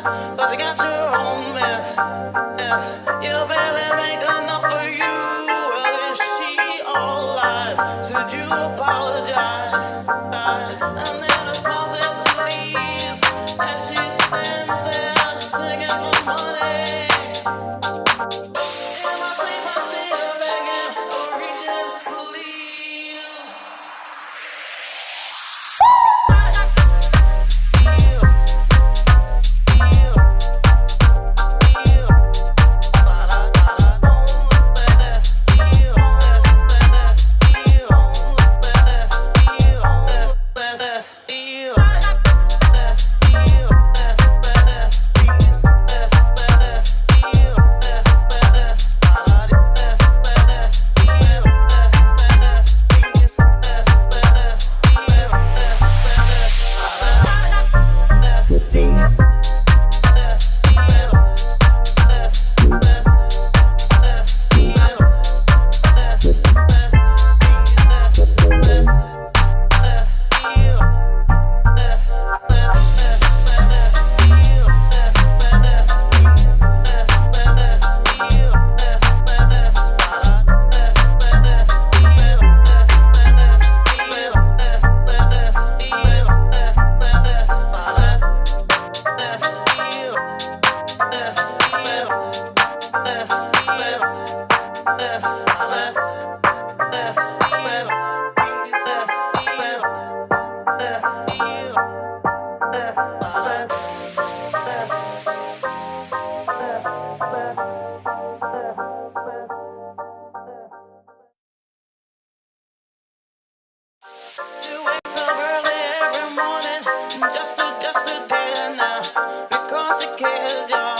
'cause you got your own mess. Yes, you barely make enough for you. Well, is she all lies? Should you apologize? And then the process leaves as she stands there singing for money. In my sleep, I see her begging or reaching, please. You wake up early every morning just to dance now because she cares, y'all.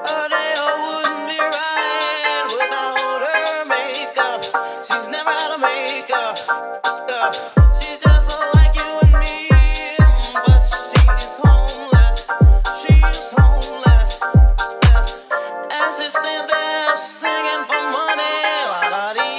Her day wouldn't be right without her makeup. She's never out of makeup. She's just like you and me, but she's homeless. She's homeless. Yes. As she stands there singing for money, la la dee.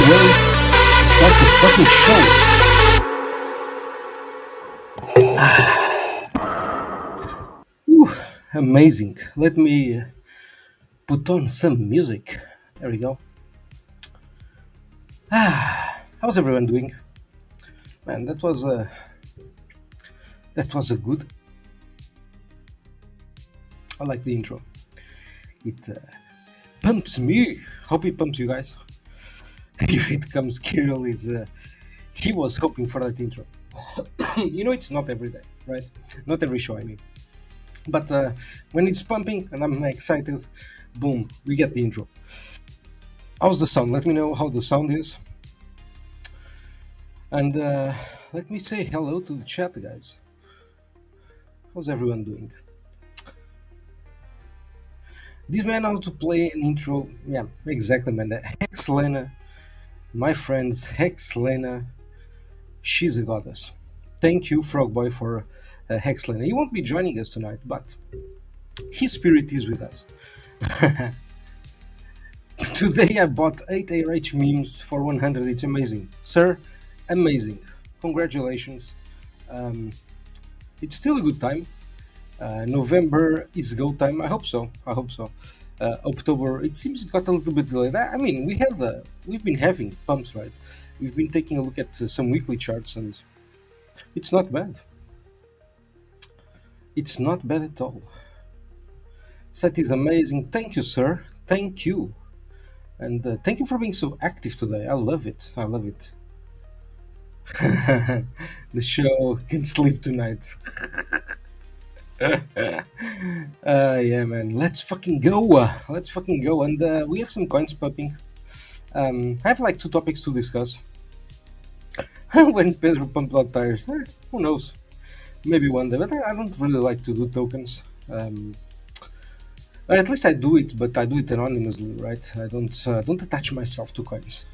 way to start the fucking show. Ooh, amazing. Let me put on some music. There we go. How's everyone doing? Man, that was a good. I like the intro. It pumps me. Hope it pumps you guys. If it comes, Kirill is. He was hoping for that intro. You know, it's not every day, right? Not every show, I mean. But when it's pumping and I'm excited, boom, we get the intro. How's the sound? Let me know how the sound is. And let me say hello to the chat, guys. How's everyone doing? This man how to play an intro. Yeah, exactly, man. The Hex Lena, my friends, Hex Lena, she's a goddess. Thank you, Frogboy, for Hex Lena. He won't be joining us tonight, but his spirit is with us. Today I bought 8 ARH memes for 100. It's amazing. Sir, amazing. Congratulations. It's still a good time. November is go time. I hope so. October, it seems it got a little bit delayed. I mean, we've been having pumps, right? We've been taking a look at some weekly charts, and it's not bad. It's not bad at all. Set is amazing. Thank you, sir. Thank you. And thank you for being so active today. I love it. The show can sleep tonight. Yeah, man. Let's fucking go. And we have some coins popping. I have like 2 topics to discuss. When Pedro pumped out tires, who knows? Maybe one day, but I don't really like to do tokens. Or at least I do it, but I do it anonymously, right? I don't attach myself to coins.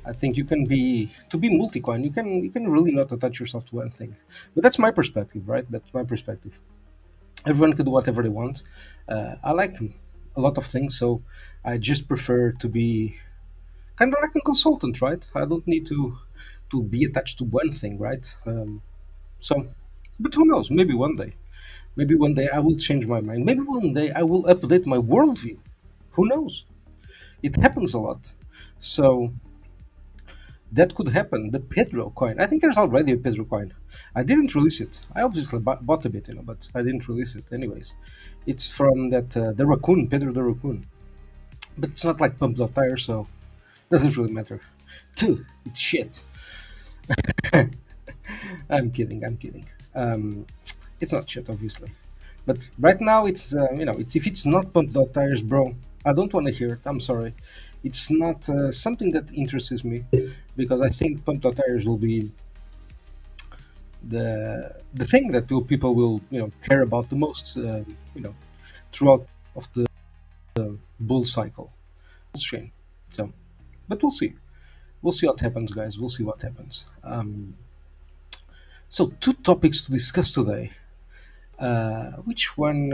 I think you can be multi-coin. You can really not attach yourself to one thing. But that's my perspective, right? That's my perspective. Everyone can do whatever they want. I like a lot of things, so I just prefer to be kind of like a consultant, right? I don't need to be attached to one thing, right? But who knows? Maybe one day I will change my mind. Maybe one day I will update my worldview. Who knows? It happens a lot. So that could happen. The Pedro coin. I think there's already a Pedro coin. I didn't release it. I obviously bought a bit, but I didn't release it. Anyways, it's from that the raccoon, Pedro the raccoon. But it's not like pumped out tire, so it doesn't really matter. It's shit. I'm kidding. It's not shit, obviously. But right now, it's if it's not pumped out tires, bro, I don't want to hear it. I'm sorry. It's not something that interests me, because I think pumped out tires will be the thing that people will care about the most throughout of the bull cycle. PulseChain. So, but we'll see what happens, guys. We'll see what happens. So 2 topics to discuss today. Which one?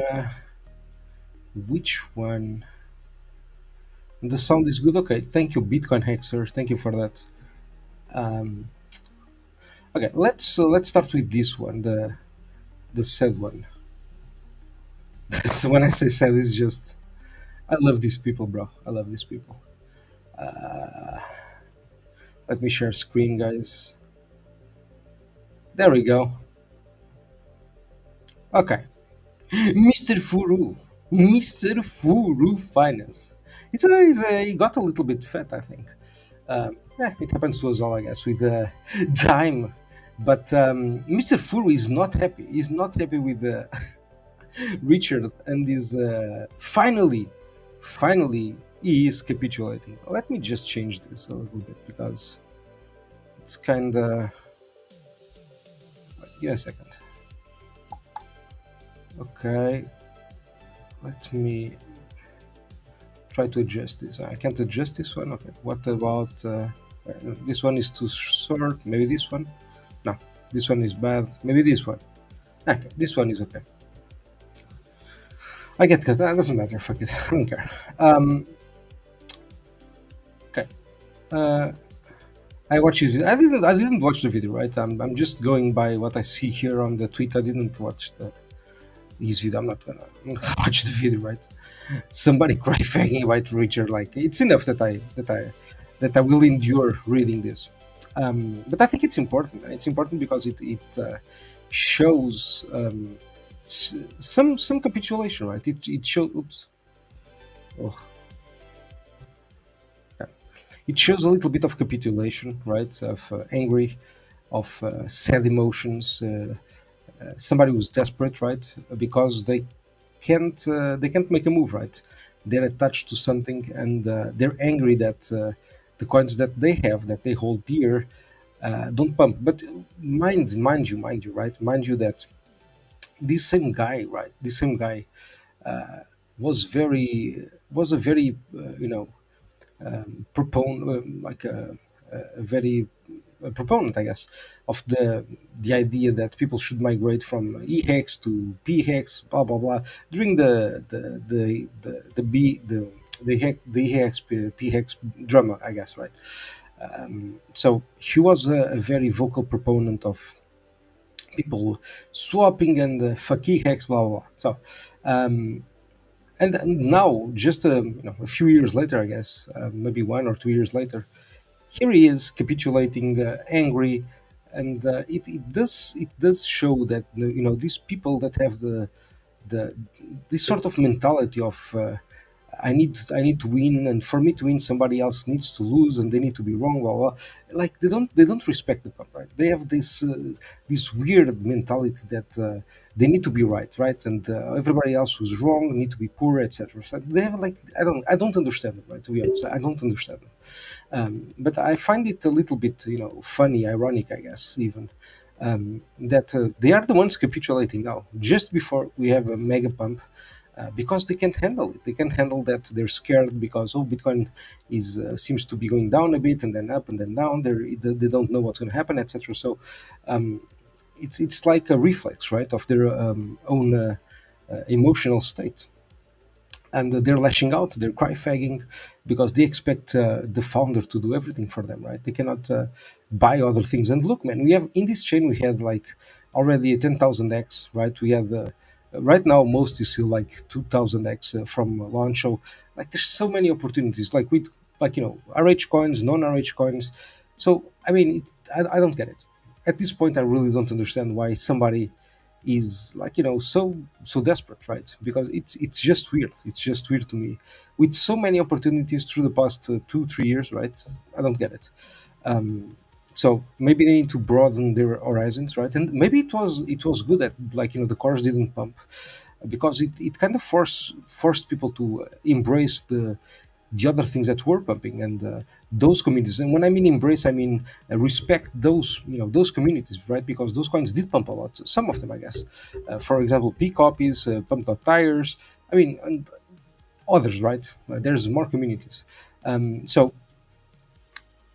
The sound is good. Okay, thank you, BitcoinHEX. Thank you for that. Okay, let's start with this one, the sad one. When I say sad, it's just I love these people, bro. I love these people. Let me share screen, guys. There we go. Okay. Mr. Furu Finance. He got a little bit fat, I think. It happens to us all, I guess, with time. But Mr. Furu is not happy. He's not happy with Richard, and is finally, he is capitulating. Let me just change this a little bit, because it's kind of... Give me a second. Okay, let me try to adjust this. I can't adjust this one. Okay, what about this one? Is too short. Maybe this one. No, this one is bad. Maybe this one. Okay, this one is okay. I get cut. That doesn't matter. Fuck it. I don't care. Okay. I watched his video. I didn't watch the video, right? I'm just going by what I see here on the tweet. I didn't watch his video. I'm not gonna watch the video, right? Somebody cry fagging White Richard, like it's enough that I will endure reading this. But I think it's important. It's important because it shows some capitulation, right? It shows. Oops. Oh, yeah. It shows a little bit of capitulation, right? Of angry, of sad emotions. Somebody who's desperate, right? Because they can't make a move, right? They're attached to something, and they're angry that the coins that they have, that they hold dear, don't pump. But mind you, right? Mind you that this same guy, right? This same guy was a very proponent, like a very proponent, I guess, of the idea that people should migrate from eHEX to pHEX, blah blah blah, during the eHEX pHEX drama, I guess, right? So he was a very vocal proponent of people swapping and fuck eHEX, blah blah blah. So. And now, just a few years later, I guess, maybe 1 or 2 years later, here he is capitulating, angry, and it does show that these people that have the this sort of mentality of I need to win, and for me to win, somebody else needs to lose, and they need to be wrong. Blah, blah. Like they don't respect the pump, right? They have this weird mentality that they need to be right, and everybody else who's wrong need to be poor, etc. So they have like I don't understand them, right? To be honest, I don't understand them. But I find it a little bit, funny, ironic, I guess, even that they are the ones capitulating now, just before we have a mega pump, because they can't handle it. They can't handle that. They're scared because Bitcoin is seems to be going down a bit and then up and then down. They don't know what's going to happen, etc. So um, it's like a reflex, right, of their own emotional state, and they're lashing out, they're cry fagging because they expect the founder to do everything for them, right? They cannot buy other things. And look, man, we have in this chain we had like already a 10,000x, right? We have the right now most is still like 2,000x from launch. So like there's so many opportunities, like with like RH coins, non-RH coins. So I mean, I don't get it at this point. I really don't understand why somebody is like so desperate, right? Because it's just weird. It's just weird to me, with so many opportunities through the past 2 3 years, right? I don't get it. So maybe they need to broaden their horizons, right? And maybe it was good that like the course didn't pump, because it kind of forced people to embrace the other things that were pumping, and those communities. And when I mean embrace, I mean respect those communities, right? Because those coins did pump a lot, some of them, I guess. For example, p copies pumped out tires, I mean, and others, right? There's more communities. So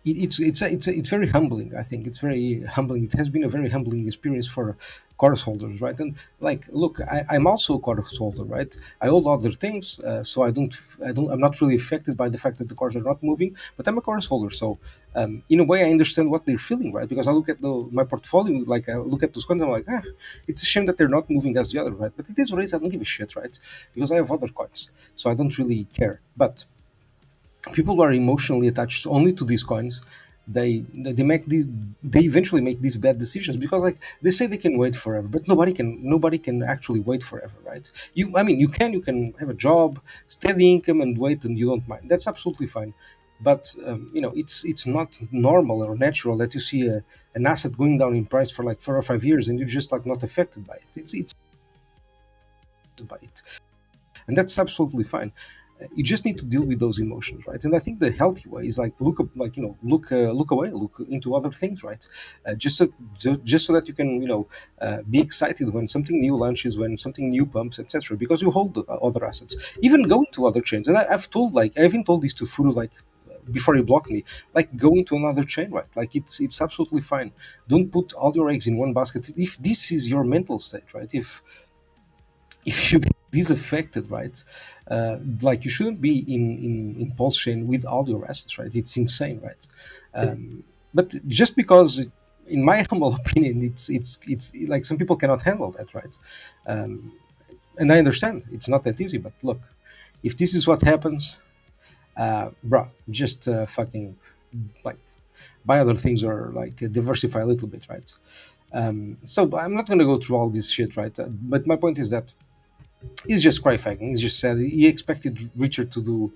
it's very humbling. I think it's very humbling. It has been a very humbling experience for course holders, right? And like, look, I'm also a course holder, right? I hold other things, so I'm not really affected by the fact that the cars are not moving. But I'm a course holder, so in a way, I understand what they're feeling, right? Because I look at my portfolio, like I look at those coins, I'm like, it's a shame that they're not moving as the other, right? But it is what it is. I don't give a shit, right? Because I have other coins, so I don't really care. But people who are emotionally attached only to these coins, they make these they eventually make these bad decisions, because like they say they can wait forever, but nobody can actually wait forever, right? You can have a job, steady income, and wait, and you don't mind. That's absolutely fine. But it's not normal or natural that you see an asset going down in price for like 4 or 5 years and you're just like not affected by it. It's by it, and that's absolutely fine. You just need to deal with those emotions, right? And I think the healthy way is like look away, look into other things, right? Just so that you can be excited when something new launches, when something new pumps, etc. Because you hold other assets, even go into other chains. And I even told this to Furu, like before he blocked me, like go into another chain, right? Like it's absolutely fine. Don't put all your eggs in one basket if this is your mental state, right? If you get disaffected, right? Like you shouldn't be in PulseChain with all your assets, right? It's insane, right? But just because, in my humble opinion, it's like some people cannot handle that, right? Um, and I understand it's not that easy. But look, if this is what happens, bro, just fucking like buy other things or like diversify a little bit, right? So I'm not gonna go through all this shit, right? But my point is that he's just cry fagging. He's just said he expected Richard to do.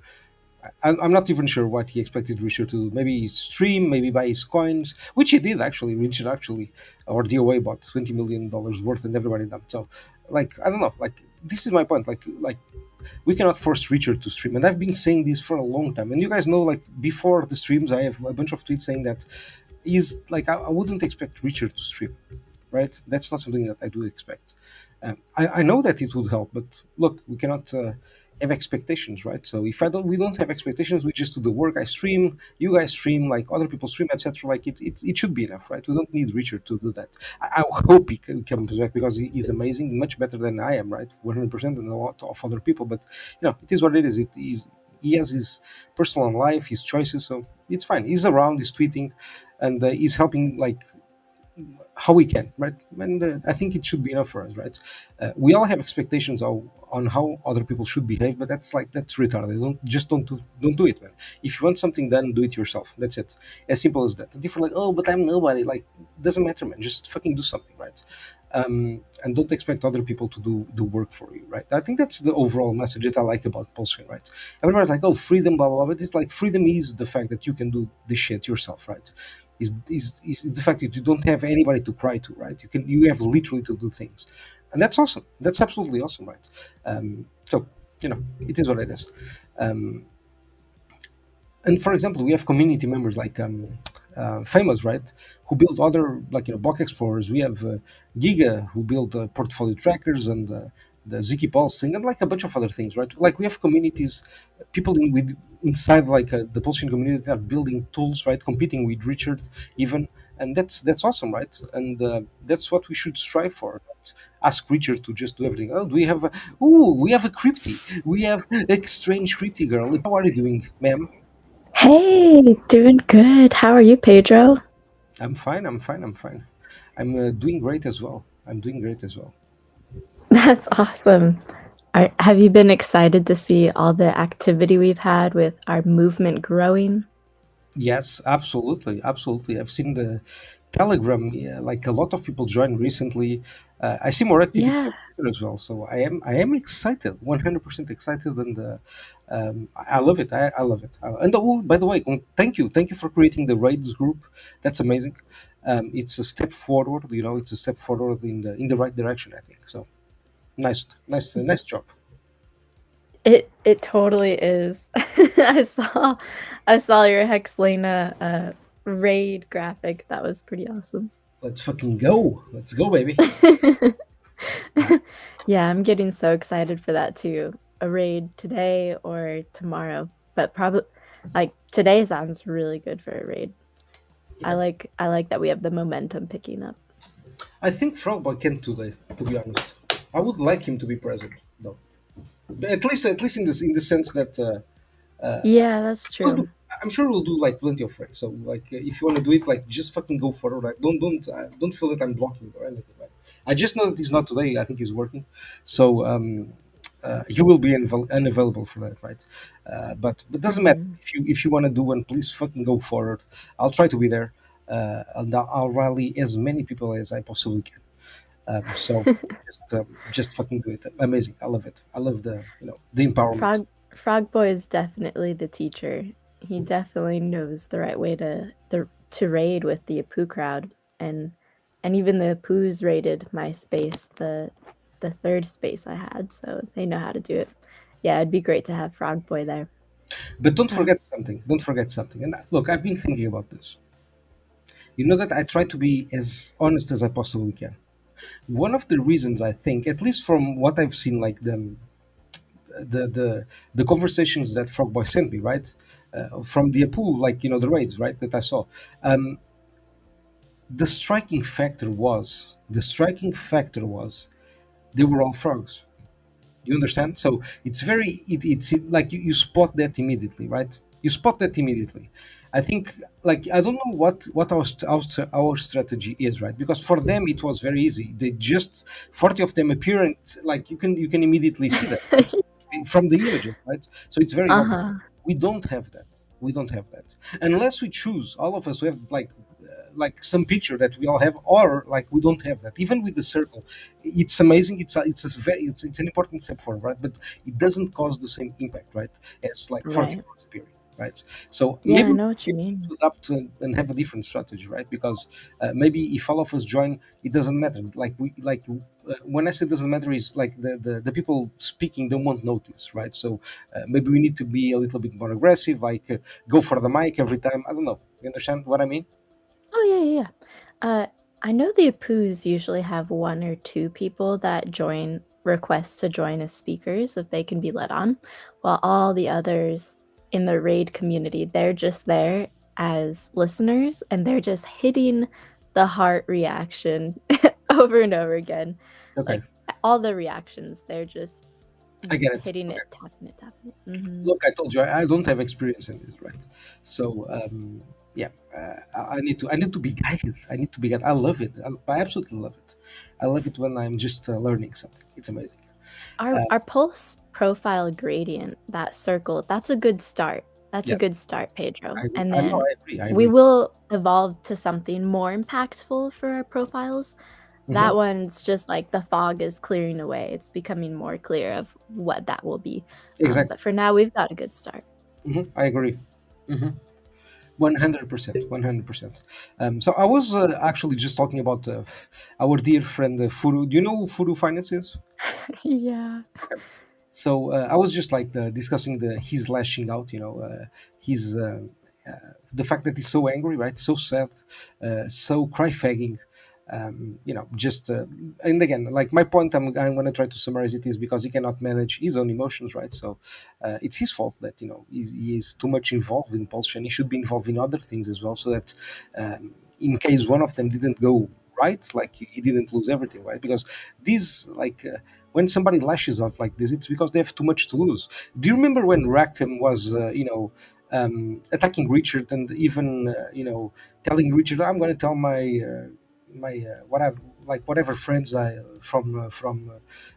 I'm not even sure what he expected Richard to do. Maybe stream, maybe buy his coins, which he did actually. Richard actually, or DOA bought $20 million worth, and everybody dumped. So, like, I don't know. Like, this is my point. Like we cannot force Richard to stream, and I've been saying this for a long time. And you guys know, like, before the streams, I have a bunch of tweets saying that he's like, I wouldn't expect Richard to stream, right? That's not something that I do expect. I know that it would help, but look, we cannot have expectations, right? So if we don't have expectations. We just do the work. I stream, you guys stream, like other people stream, etc. Like it should be enough, right? We don't need Richard to do that. I hope he comes back because he's amazing, much better than I am, right? 100%, and a lot of other people. But it is what it is. It is. He has his personal life, his choices, so it's fine. He's around, he's tweeting, and he's helping like how we can, right? And I think it should be enough for us, right? We all have expectations on how other people should behave, but that's retarded. Don't do it, man. If you want something done, do it yourself. That's it. As simple as that. Different, like, oh, but I'm nobody. Like, doesn't matter, man. Just fucking do something, right? And don't expect other people to do the work for you, right? I think that's the overall message that I like about PulseChain, right? Everybody's like, oh, freedom, blah blah blah. But it's like freedom is the fact that you can do this shit yourself, right? Is the fact that you don't have anybody to cry to, right? You have literally to do things, and that's awesome. That's absolutely awesome, right? So it is what it is. Um, and for example, we have community members like famous, right, who build other, like, block explorers. We have Giga, who build portfolio trackers, and the Ziki Pulse thing, and like a bunch of other things, right? Like we have communities, people inside like the Pulsechain community that are building tools, right, competing with Richard even, and that's awesome, right? And that's what we should strive for. Not ask Richard to just do everything. Oh, do we have we have a crypty, we have a strange crypty girl. How are you doing, ma'am? Hey, doing good. How are you, Pedro? I'm fine. I'm fine. I'm fine. I'm doing great as well. I'm doing great as well. That's awesome. Have you been excited to see all the activity we've had with our movement growing? Yes, absolutely, absolutely. I've seen the Telegram. Yeah, like a lot of people joined recently. I see more activity Yeah. on Twitter as well. So I am excited, 100% excited, and I love it. I love it. And oh, by the way, thank you for creating the raids group. That's amazing. It's a step forward. It's a step forward in the right direction, I think. So nice job. It totally is. I saw your Hexlena raid graphic. That was pretty awesome. Let's fucking go. Let's go, baby. Yeah, I'm getting so excited for that too. A raid today or tomorrow, but probably like today sounds really good for a raid. Yeah. I like that we have the momentum picking up. I think Frogboy can today, to be honest. I would like him to be present, though. At least in the sense that Yeah, that's we'll do, true. I'm sure we'll do like plenty of friends. So like, if you want to do it, like, just fucking go for it. Like, don't feel that I'm blocking or anything. Right? I just know that he's not today. I think he's working, so he will be unavailable for that, right? But doesn't matter. Mhm. If you want to do one, please fucking go forward. I'll try to be there, and I'll rally as many people as I possibly can. So just fucking do it. Amazing. I love it. I love the empowerment. Frog Boy is definitely the teacher. He definitely knows the right way to raid with the Apu crowd, and even the Apus raided my space, the third space I had, so they know how to do it. Yeah, it'd be great to have Frog Boy there. But don't Uh, forget something. Don't forget something. And look, I've been thinking about this. You know that I try to be as honest as I possibly can. One of the reasons, I think, at least from what I've seen, like the conversations that Frogboy sent me, right, from the Apu, like, the raids, right, that I saw. Um, the striking factor was they were all frogs. You understand? So it's like you spot that immediately, right? You spot that immediately. I think, like, I don't know what our strategy is, right? Because for them it was very easy. They just 40 of them appear, and like you can immediately see that, right? From the images, right? So it's very obvious. Uh-huh. We don't have that. We don't have that unless we choose. All of us we have like some picture that we all have, or like we don't have that. Even with the circle, it's amazing. It's an important step forward, right? But it doesn't cause the same impact, right? As like 40 Right. cards appearing, right? So Yeah, maybe I we know what you need mean. to adapt and have a different strategy, right? Because maybe if all of us join, it doesn't matter. When I say doesn't matter, is like the people speaking don't want notice, right? So maybe we need to be a little bit more aggressive, like go for the mic every time. I don't know. You understand what I mean? Oh, yeah, yeah, yeah. I know the Apoos usually have one or two people that join request to join as speakers if they can be let on, while all the others in the raid community, they're just there as listeners and they're just hitting the heart reaction over and over again. Okay, Like all the reactions, they're just I get it. hitting Okay. it, tapping it, tapping it. Hmm. Look, I told you I don't have experience in this, right? So yeah, I need to be guided. I need to be guided. I love it. I absolutely love it. I love it when I'm just learning something. It's amazing. Our pulse profile gradient, that circle, that's a good start. That's a Yes, good start, Pedro. I agree. And I know. then I agree. I we agree. will evolve to something more impactful for our profiles. Hmm. That one's just like the fog is clearing away. It's becoming more clear of what that will be. Exactly. But for now, we've got a good start. I agree. 100%. 100%. So I was actually just talking about our dear friend Furu. Do you know who Furu Finance is? Yeah. So I was just like discussing his lashing out, his the fact that he's so angry, right? So sad, so cry fagging. Just and again, like my point, I'm going to try to summarize it is because he cannot manage his own emotions, right? So it's his fault that he is too much involved in PulseChain. He should be involved in other things as well, so that in case one of them didn't go right, like he didn't lose everything, right? Because these when somebody lashes out like this, it's because they have too much to lose. Do you remember when Rackham was, attacking Richard and even, telling Richard, "I'm going to tell whatever friends I from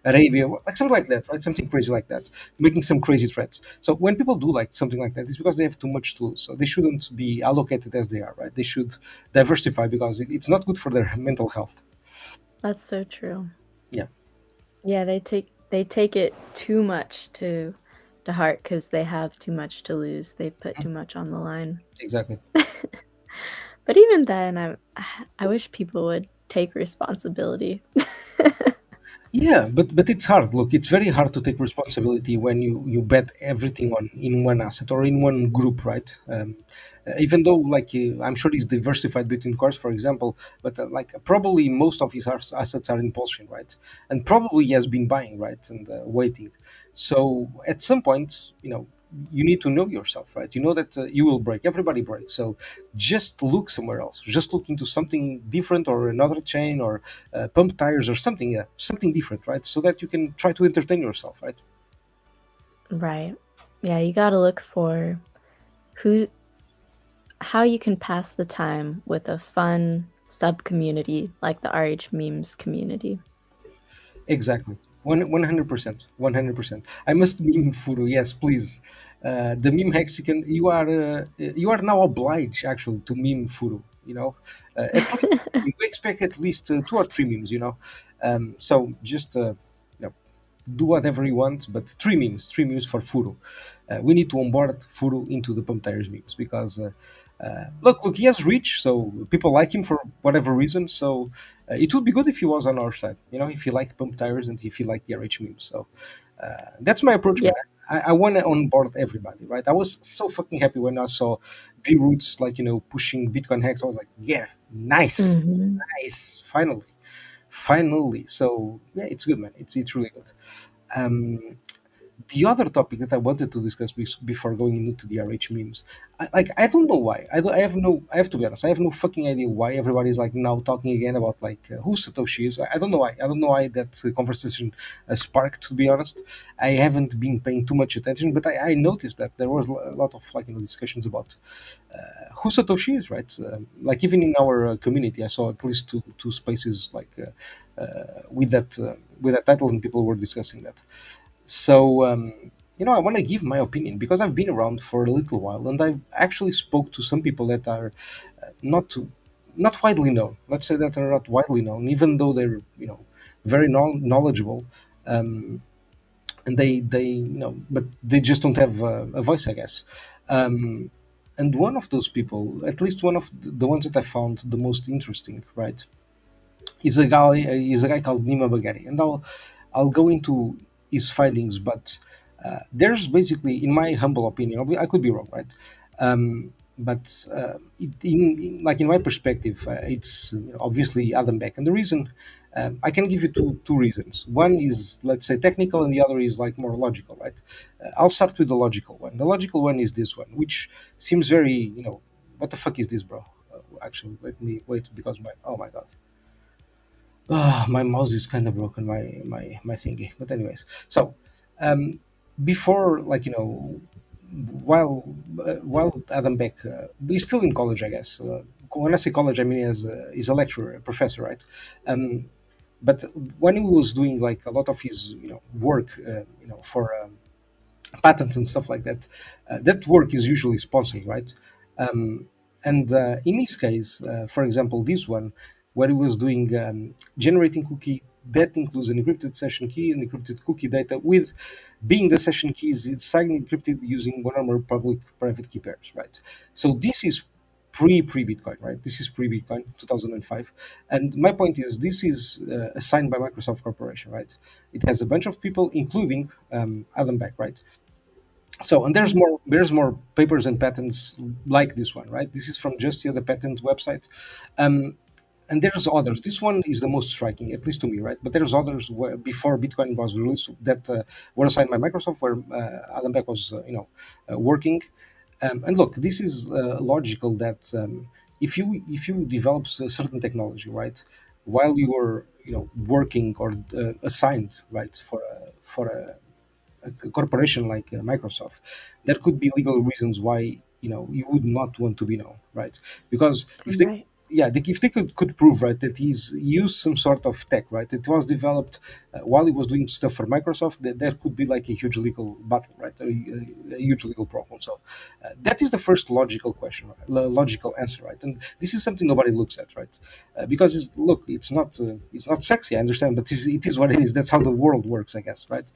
Arabia, like something like that, right? Something crazy like that, making some crazy threats." So when people do like something like that, it's because they have too much to lose. So they shouldn't be allocated as they are, right? They should diversify because it's not good for their mental health. That's so true. Yeah, Yeah, they take it too much to heart because they have too much to lose. They put too much on the line. exactly. But even then, I wish people would take responsibility. Yeah, but it's hard. Look, it's very hard to take responsibility when you bet everything on in one asset or in one group, right? Even though, like, I'm sure he's diversified between cars, for example, but like probably most of his assets are in Polshin, right? And probably he has been buying, right, and waiting. So at some point, you need to know yourself, right? You know that you will break. Everybody breaks. So just look somewhere else. Just look into something different or another chain or pump tires or something different, right? So that you can try to entertain yourself, right? Right. Yeah, you gotta look for who how you can pass the time with a fun sub community like the RH memes community. Exactly. 100%. 100%. I must meme Furu. Yes, please. The meme hexagon. You are now obliged actually to meme Furu. At least we expect at least 2 or 3 memes. So just do whatever you want, but 3 memes for Furu. We need to onboard Furu into the Pump Tires memes because look, he has reach, so people like him for whatever reason. So it would be good if he was on our side, if he liked Pump Tires and if he liked the RH memes. So that's my approach, Yeah. man. I want to onboard everybody, right? I was so fucking happy when I saw B Roots, like, pushing BitcoinHEX. I was like, yeah, nice, Hmm. nice, finally. So yeah, it's good, man. It's really good. Um, The other topic that I wanted to discuss before going into the RH memes, I don't know why. I have to be honest. I have no fucking idea why everybody is like now talking again about like who Satoshi is. I don't know why. I don't know why that conversation sparked. To be honest, I haven't been paying too much attention, but I noticed that there was a lot of like discussions about who Satoshi is, right? Like even in our community, I saw at least two spaces like with that title, and people were discussing that. So, I want to give my opinion because I've been around for a little while, and I've actually spoke to some people that are not not widely known. Let's say that are not widely known, even though they're very knowledgeable, um, and but they just don't have a voice, I guess. Um, and one of those people, at least one of the ones that I found the most interesting, right, is a guy called Nima Bagari, and I'll go into his findings, but there's basically, in my humble opinion, I could be wrong, right? But in my perspective, it's obviously Adam Beck, and the reason I can give you two reasons. One is, let's say, technical, and the other is like more logical, right? I'll start with the logical one. The logical one is this one, which seems very, what the fuck is this, bro? Actually, let me wait because oh my god. My mouse is kind of broken, my thingy. But anyways, so um, before, like while Adam Beck he's still in college, I guess. When I say college, I mean he's a lecturer, a professor, right? Um, but when he was doing like a lot of his work, for patents and stuff like that, that work is usually sponsored, right? Um, and in his case, for example, this one, where he was doing generating cookie, that includes an encrypted session key and encrypted cookie data, with being the session keys is signed encrypted using one or more public private key pairs, right? So this is pre Bitcoin, right? This is pre Bitcoin, 2005, and my point is this is assigned by Microsoft Corporation, right? It has a bunch of people, including Adam Beck, right? So, and there's more papers and patents like this one, right? This is from just the patent website. um, and there's others. This one is the most striking, at least to me, right? But there's others where, before Bitcoin was released, that were assigned by Microsoft, where Adam Beck was working. And look, this is logical that if you develop a certain technology, right, while you were working or assigned, right, a corporation like Microsoft, there could be legal reasons why you would not want to be known, right? Because if they Right. yeah, if they could prove, right, that he's used some sort of tech, right, it was developed while he was doing stuff for Microsoft, that there could be like a huge legal battle, right, a huge legal problem. So that is the first logical question, right? Logical answer, right? And this is something nobody looks at, right? Because look, it's not sexy, I understand, but it is what it is. That's how the world works, I guess, right?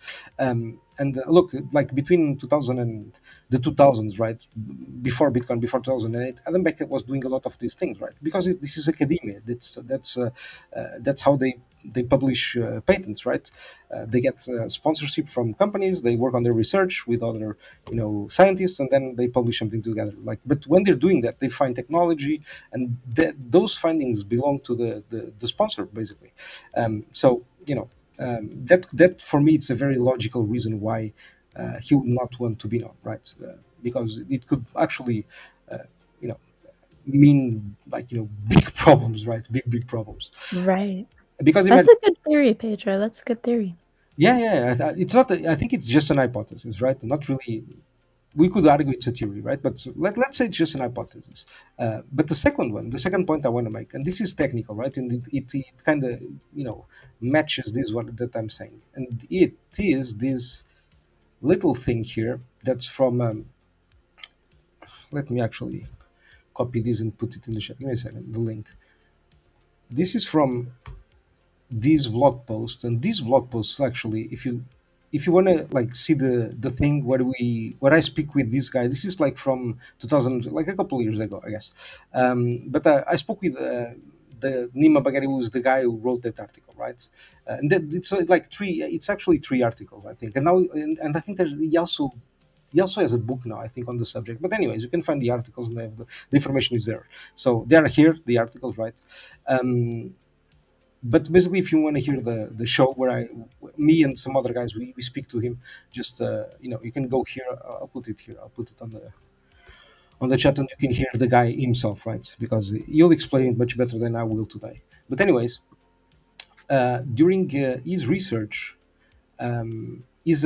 And look, like between 2000 and the 2000s, right, before Bitcoin, before 2008, Adam Beck was doing a lot of these things, right? Because this is academia. That's how they publish patents, right? They get sponsorship from companies. They work on their research with other scientists, and then they publish something together. Like, but when they're doing that, they find technology, and those findings belong to the sponsor, basically. So that for me, it's a very logical reason why he would not want to be known, right? Because it could actually, uh, you know, mean like big problems, right? Big problems. Right. Because That's imagine, a good theory, Pedro. That's a good theory. yeah, it's not. I think it's just an hypothesis, right? Not really. We could argue it's a theory, right? But let's say it's just an hypothesis. But the second point I want to make, and this is technical, right? And it kind of matches this what that I'm saying, and it is this little thing here that's from. Let me actually copy this and put it in the chat. Give me a second. The link. This is from these blog posts, and these blog posts actually, if you want to like see the thing where I speak with this guy, this is like from 2000, like a couple of years ago, I guess. But I spoke with the Nima Bagari, who is the guy who wrote that article, right? And that it's like three. It's actually three articles, I think. And now, and I think he also has a book now, I think, on the subject. But anyways, you can find the articles, and the information is there. So they are here, the articles, right? Um, but basically, if you want to hear the show where me and some other guys, we speak to him, just you can go here. I'll put it here. I'll put it on the chat, and you can hear the guy himself, right? Because he'll explain it much better than I will today. But anyways, during his research, he's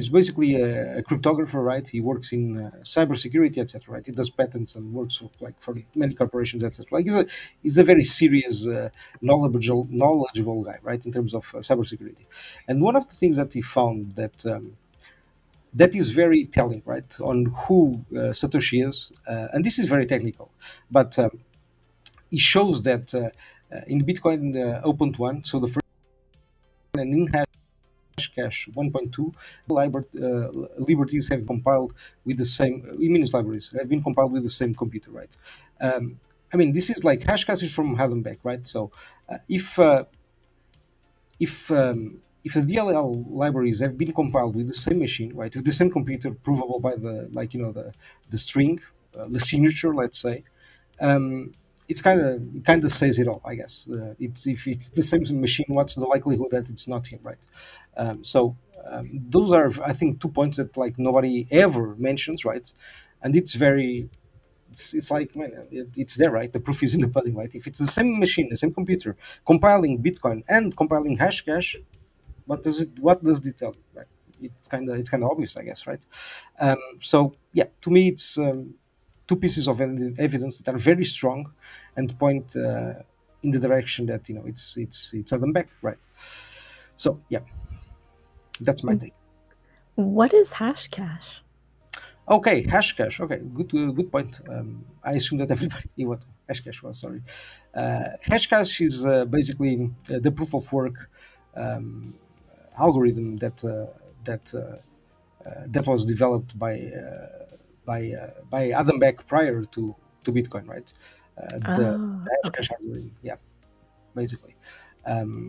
basically a cryptographer, right? He works in cybersecurity, etc. Right? He does patents and works for many corporations, etc. Like he's a very serious, knowledgeable guy, right? In terms of cybersecurity, and one of the things that he found that is very telling, right, on who Satoshi is, and this is very technical, but it shows that in Bitcoin 0.1, so the first and in cache 1.2 liberties have compiled with the same immunus libraries have been compiled with the same computer, right? I mean, this is like Hashcash is from Hadenbeck, right? So if if the DLL libraries have been compiled with the same machine, right, with the same computer, provable by the the string, the signature, let's say, um, it's kind of says it all, I guess. It's if it's the same machine, what's the likelihood that it's not him, right? Those are, I think, 2 points that like nobody ever mentions, right? And it's very, it's like, man, it's there, right? The proof is in the pudding, right? If it's the same machine, the same computer, compiling Bitcoin and compiling Hashcash, what does it tell you, right? It's kind of obvious, I guess, right? So yeah, to me, it's two pieces of evidence that are very strong and point in the direction that it's Adam Beck, right? So yeah, that's my take. What is Hashcash? Okay, Hashcash. Okay, good point. I assume that everybody knew what Hashcash was. Sorry, Hashcash is basically the proof of work algorithm that was developed by Adam Beck prior to Bitcoin, right? The Okay. Hashcash algorithm, yeah, basically.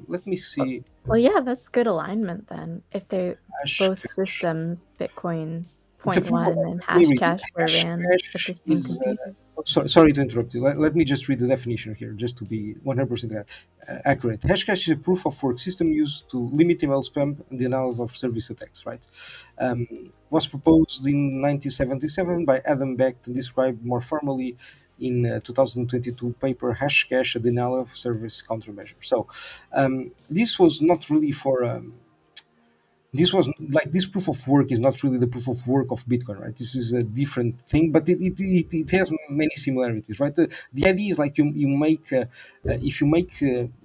Let me see. Well, yeah, that's good alignment then. If they're both Hashcash. systems, Bitcoin It's a point proof of. one and Let me read it. Hashcash were ran with Hashcash the same is. computer. Sorry to interrupt you. Let me just read the definition here, just to be 100% accurate. Hashcash is a proof of work system used to limit email spam and denial of service attacks. Right? Was proposed in 1977 by Adam Beck and described more formally in 2022 paper Hashcash, a denial of service countermeasure. So this was not really for. This was like this proof of work is not really the proof of work of Bitcoin, right? This is a different thing, but it has many similarities, right? The idea is like you make if you make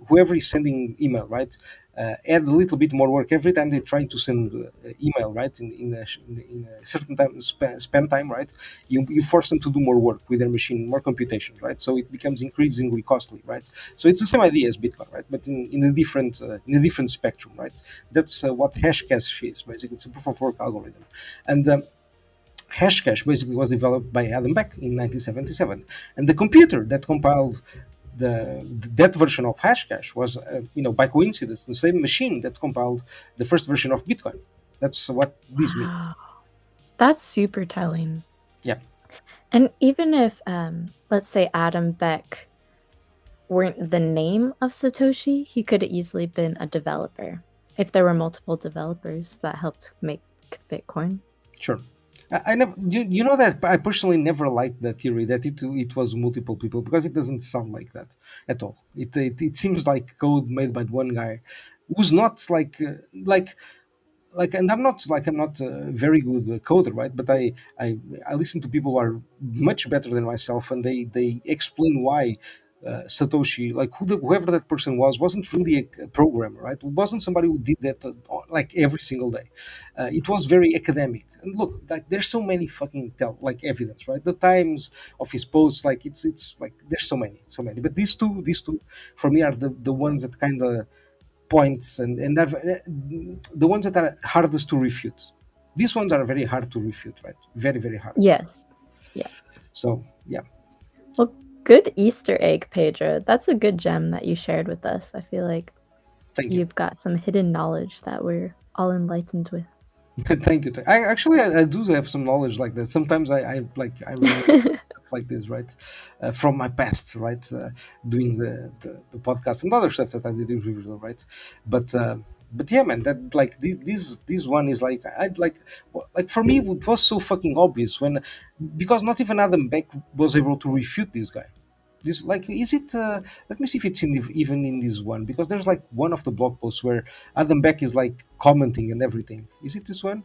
whoever is sending email, right, add a little bit more work every time they're trying to send email, right, in a certain time span time, right? You force them to do more work with their machine, more computation, right? So it becomes increasingly costly, right? So it's the same idea as Bitcoin, right? But in a different spectrum, right? That's what Hashcash is. Basically, it's a proof of work algorithm, and Hashcash basically was developed by Adam Beck in 1977, and the computer that compiled that version of Hashcash was, by coincidence, the same machine that compiled the first version of Bitcoin. That's what this means. Wow. That's super telling. Yeah. And even if, let's say Adam Beck weren't the name of Satoshi, he could have easily been a developer. If there were multiple developers that helped make Bitcoin. Sure. I never, you know that I personally never liked that theory that it was multiple people because it doesn't sound like that at all. It seems like code made by one guy who's not like, and I'm not a very good coder, right? But I listen to people who are much better than myself, and they explain why Satoshi, like whoever that person wasn't really a programmer, right? It wasn't somebody who did that like every single day. It was very academic. And look, like there's so many fucking evidence, right? The times of his posts, like it's like there's so many. But these two for me are the ones that kind of points and are the ones that are hardest to refute. These ones are very hard to refute, right? Very, very hard. Yes. Yeah. So yeah. Well, good Easter egg, Pedro. That's a good gem that you shared with us. I feel like Thank you. you've got some hidden knowledge that we're all enlightened with. Thank you. I do have some knowledge like that. Sometimes I remember stuff like this, right, from my past, right, doing the podcast and other stuff that I did in Riverdale, right. But but yeah, man, that like this one is like I'd like for me it was so fucking obvious when because not even Adam Beck was able to refute this guy. This like is it? Let me see if it's in even in this one because there's like one of the blog posts where Adam Beck is like commenting and everything. Is it this one?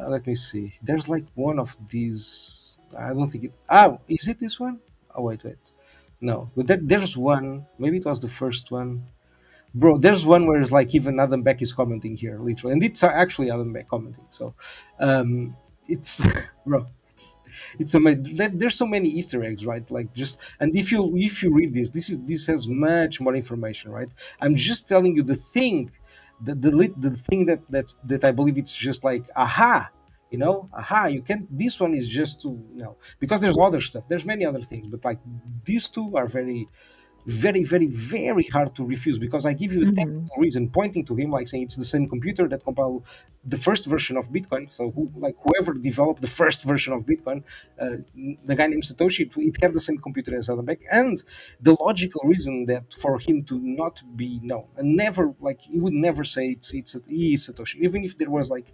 Let me see. There's like one of these. I don't think it. Ah, is it this one? Oh wait. No, but there's one. Maybe it was the first one. Bro, there's one where it's like even Adam Beck is commenting here, literally, and it's actually Adam Beck commenting. So, it's bro, it's amazing. There's so many Easter eggs, right? Like just and if you read this has much more information, right? I'm just telling you the thing, the thing that I believe it's just like aha. You can. This one is just to because there's other stuff. There's many other things, but like these two are very hard to refuse because I give you a Mhm. technical reason pointing to him, like saying it's the same computer that compiled the first version of Bitcoin. So, whoever developed the first version of Bitcoin, the guy named Satoshi, it had the same computer as Adenbeck, and the logical reason that for him to not be known and never like he would never say he is Satoshi, even if there was like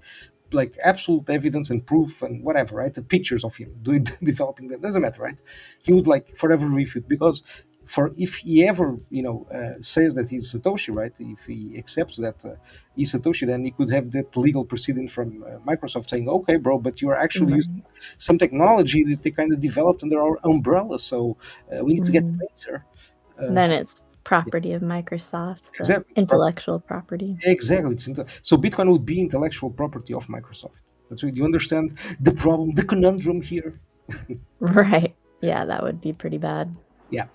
absolute evidence and proof and whatever, right? The pictures of him doing developing that doesn't matter, right? He would like forever refute because for if he ever says that he's Satoshi, right? If he accepts that he's Satoshi, then he could have that legal precedent from Microsoft saying, "Okay, bro, but you are actually using Right. some technology that they kind of developed under our umbrella, so we need to get Mhm. paid, sir." Then So it's yeah, property of Microsoft, the exactly, intellectual property. exactly. So Bitcoin would be intellectual property of Microsoft. That's what you understand the problem, the conundrum here. Right. Yeah, that would be pretty bad. Yeah.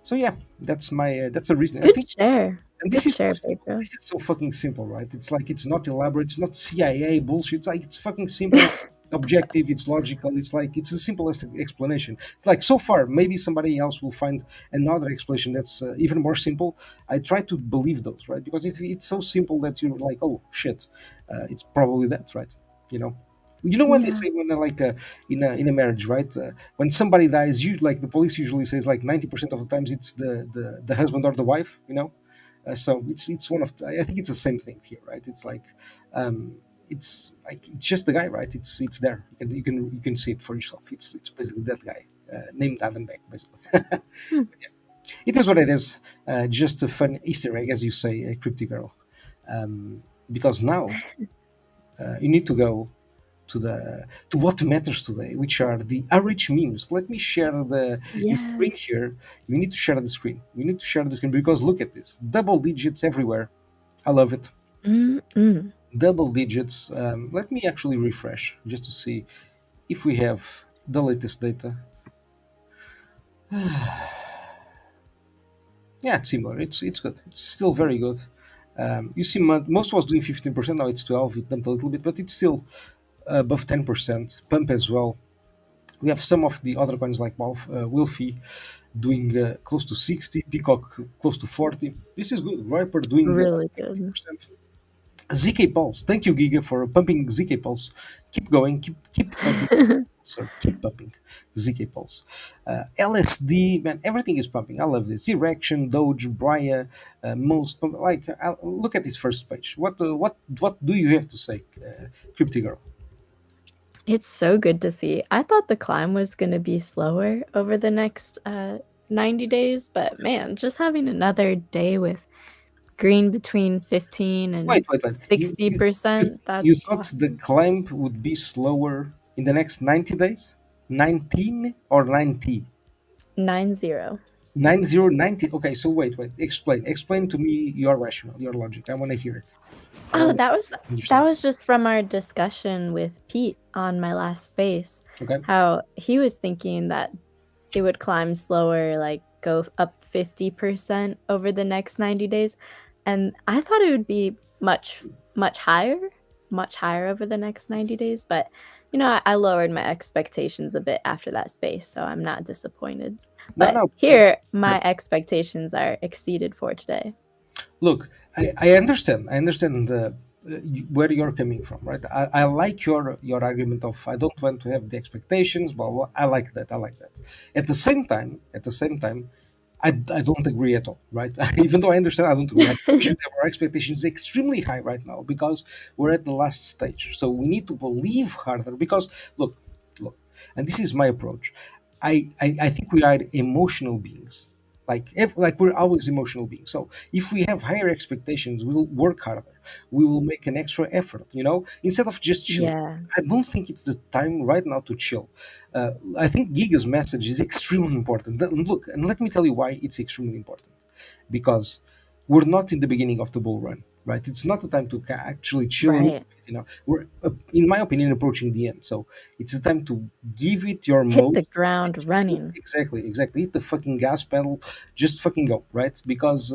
So yeah, that's a reason. I Good think. share. And this Good is so share, simple. Pedro. This is so fucking simple, right? It's like it's not elaborate. It's not CIA bullshit. It's like it's fucking simple, objective. It's logical. It's like it's the simplest explanation. It's like so far, maybe somebody else will find another explanation that's even more simple. I try to believe those, right? Because if it's so simple that you're like, oh shit, it's probably that, right? You know. You know what they Yeah. say when they're like in a marriage, right? When somebody dies, you like the police usually says like 90% of the times it's the husband or the wife, so it's one of I think it's the same thing here, right? It's like it's like it's just the guy, right? It's there. You can see it for yourself. It's basically that guy named Adam Beck, basically. Hmm. It is what it is. Just a fun Easter egg, as you say, Crypty Girl. Because now you need to go to what matters today, which are the rich memes. Let me share the screen Yes. here. We need to share the screen. We need to share the screen because look at this, double digits everywhere. I love it. Mm-mm. Double digits. Let me actually refresh just to see if we have the latest data. Yeah, it's similar. It's good. It's still very good. You see, most was doing 15%. Now it's 12. It dumped a little bit, but it's still above 10%. Pump as well. We have some of the other coins like Wilfy doing close to 60, Peacock close to 40. This is good. Viper doing Really good. 50%. ZK Pulse. Thank you, Giga, for pumping ZK Pulse. Keep going. Keep pumping. Sir, keep pumping ZK Pulse. LSD, man, everything is pumping. I love this. Erection, Doge, Bria, most like. Look at this first page. What do you have to say, Crypty Girl? It's so good to see. I thought the climb was going to be slower over the next 90 days, but man, just having another day with green between 15 Wait, and wait, wait. You 60%, you that's thought the awesome. climb would be slower in the next 90 days? 19 or 90? 9-0. 9090. Okay, so wait. Explain to me your rationale, your logic. I want to hear it. I Oh, want to that understand. was just from our discussion with Pete on my last space, Okay. how he was thinking that it would climb slower, like go up 50% over the next 90 days. And I thought it would be much higher over the next 90 days. But, I lowered my expectations a bit after that space, so I'm not disappointed. No, But no. here, Yeah. my expectations are exceeded for today. Look, I understand. I understand where you're coming from, right? I like your argument of I don't want to have the expectations, blah, blah. I like that. I like that. At the same time, I don't agree at all, right? Even though I understand, I don't agree. I think we should have our expectations extremely high right now because we're at the last stage. So we need to believe harder because look, and this is my approach. I think we are emotional beings. Like we're always emotional beings. So if we have higher expectations, we'll work harder. We will make an extra effort, instead of just chilling. Yeah, I don't think it's the time right now to chill. I think Giga's message is extremely important. Look, and let me tell you why it's extremely important. Because we're not in the beginning of the bull run, right? It's not the time to actually chill a little right. bit. We're, in my opinion, approaching the end. So it's the time to give it your Hit the most. ground running. Exactly. Hit the fucking gas pedal. Just fucking go, right? Because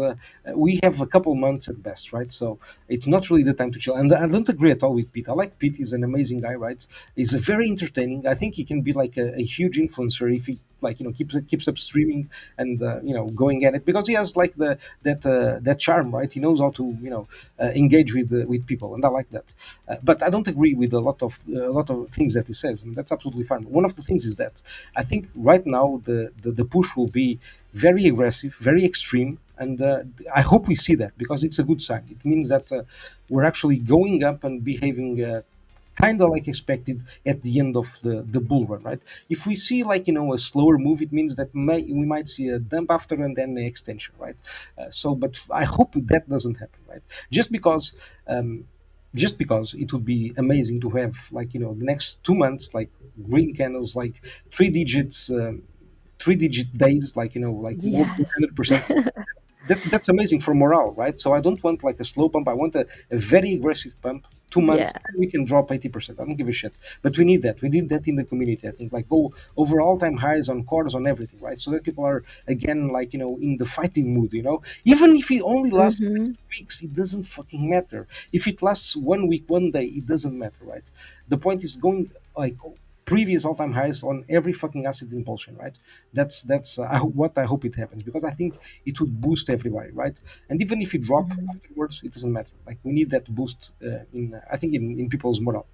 we have a couple months at best, right? So it's not really the time to chill. And I don't agree at all with Pete. I like Pete. He's an amazing guy, right? He's a very entertaining. I think he can be like a huge influencer if he keeps up streaming and going at it because he has like that charm, right? He knows how to engage with people, and I like that. But I don't agree with a lot of things that he says, and that's absolutely fine. One of the things is that I think right now the push will be very aggressive, very extreme, and I hope we see that because it's a good sign. It means that we're actually going up and behaving. Kind of like expected at the end of the bull run, right? If we see like a slower move, it means that we might see a dump after and then an extension, right? But I hope that doesn't happen, right? Just because um, just because it would be amazing to have like the next 2 months like green candles, like three digits, 3-digit days, like like over Yes. 100%. That's amazing for morale, right? So I don't want like a slow pump. I want a very aggressive pump. 2 months, Yeah. we can drop 80%. I don't give a shit. But we need that. We need that in the community. I think like go over all-time highs on cores on everything, right? So that people are again like in the fighting mood. Even if it only lasts like Mm-hmm. 2 weeks, it doesn't fucking matter. If it lasts 1 week, 1 day, it doesn't matter, right? The point is going like previous all-time highs on every fucking asset in PulseChain, right? That's what I hope it happens because I think it would boost everybody, right? And even if you drop Mm-hmm. afterwards, it doesn't matter. Like we need that boost in I think in people's morale.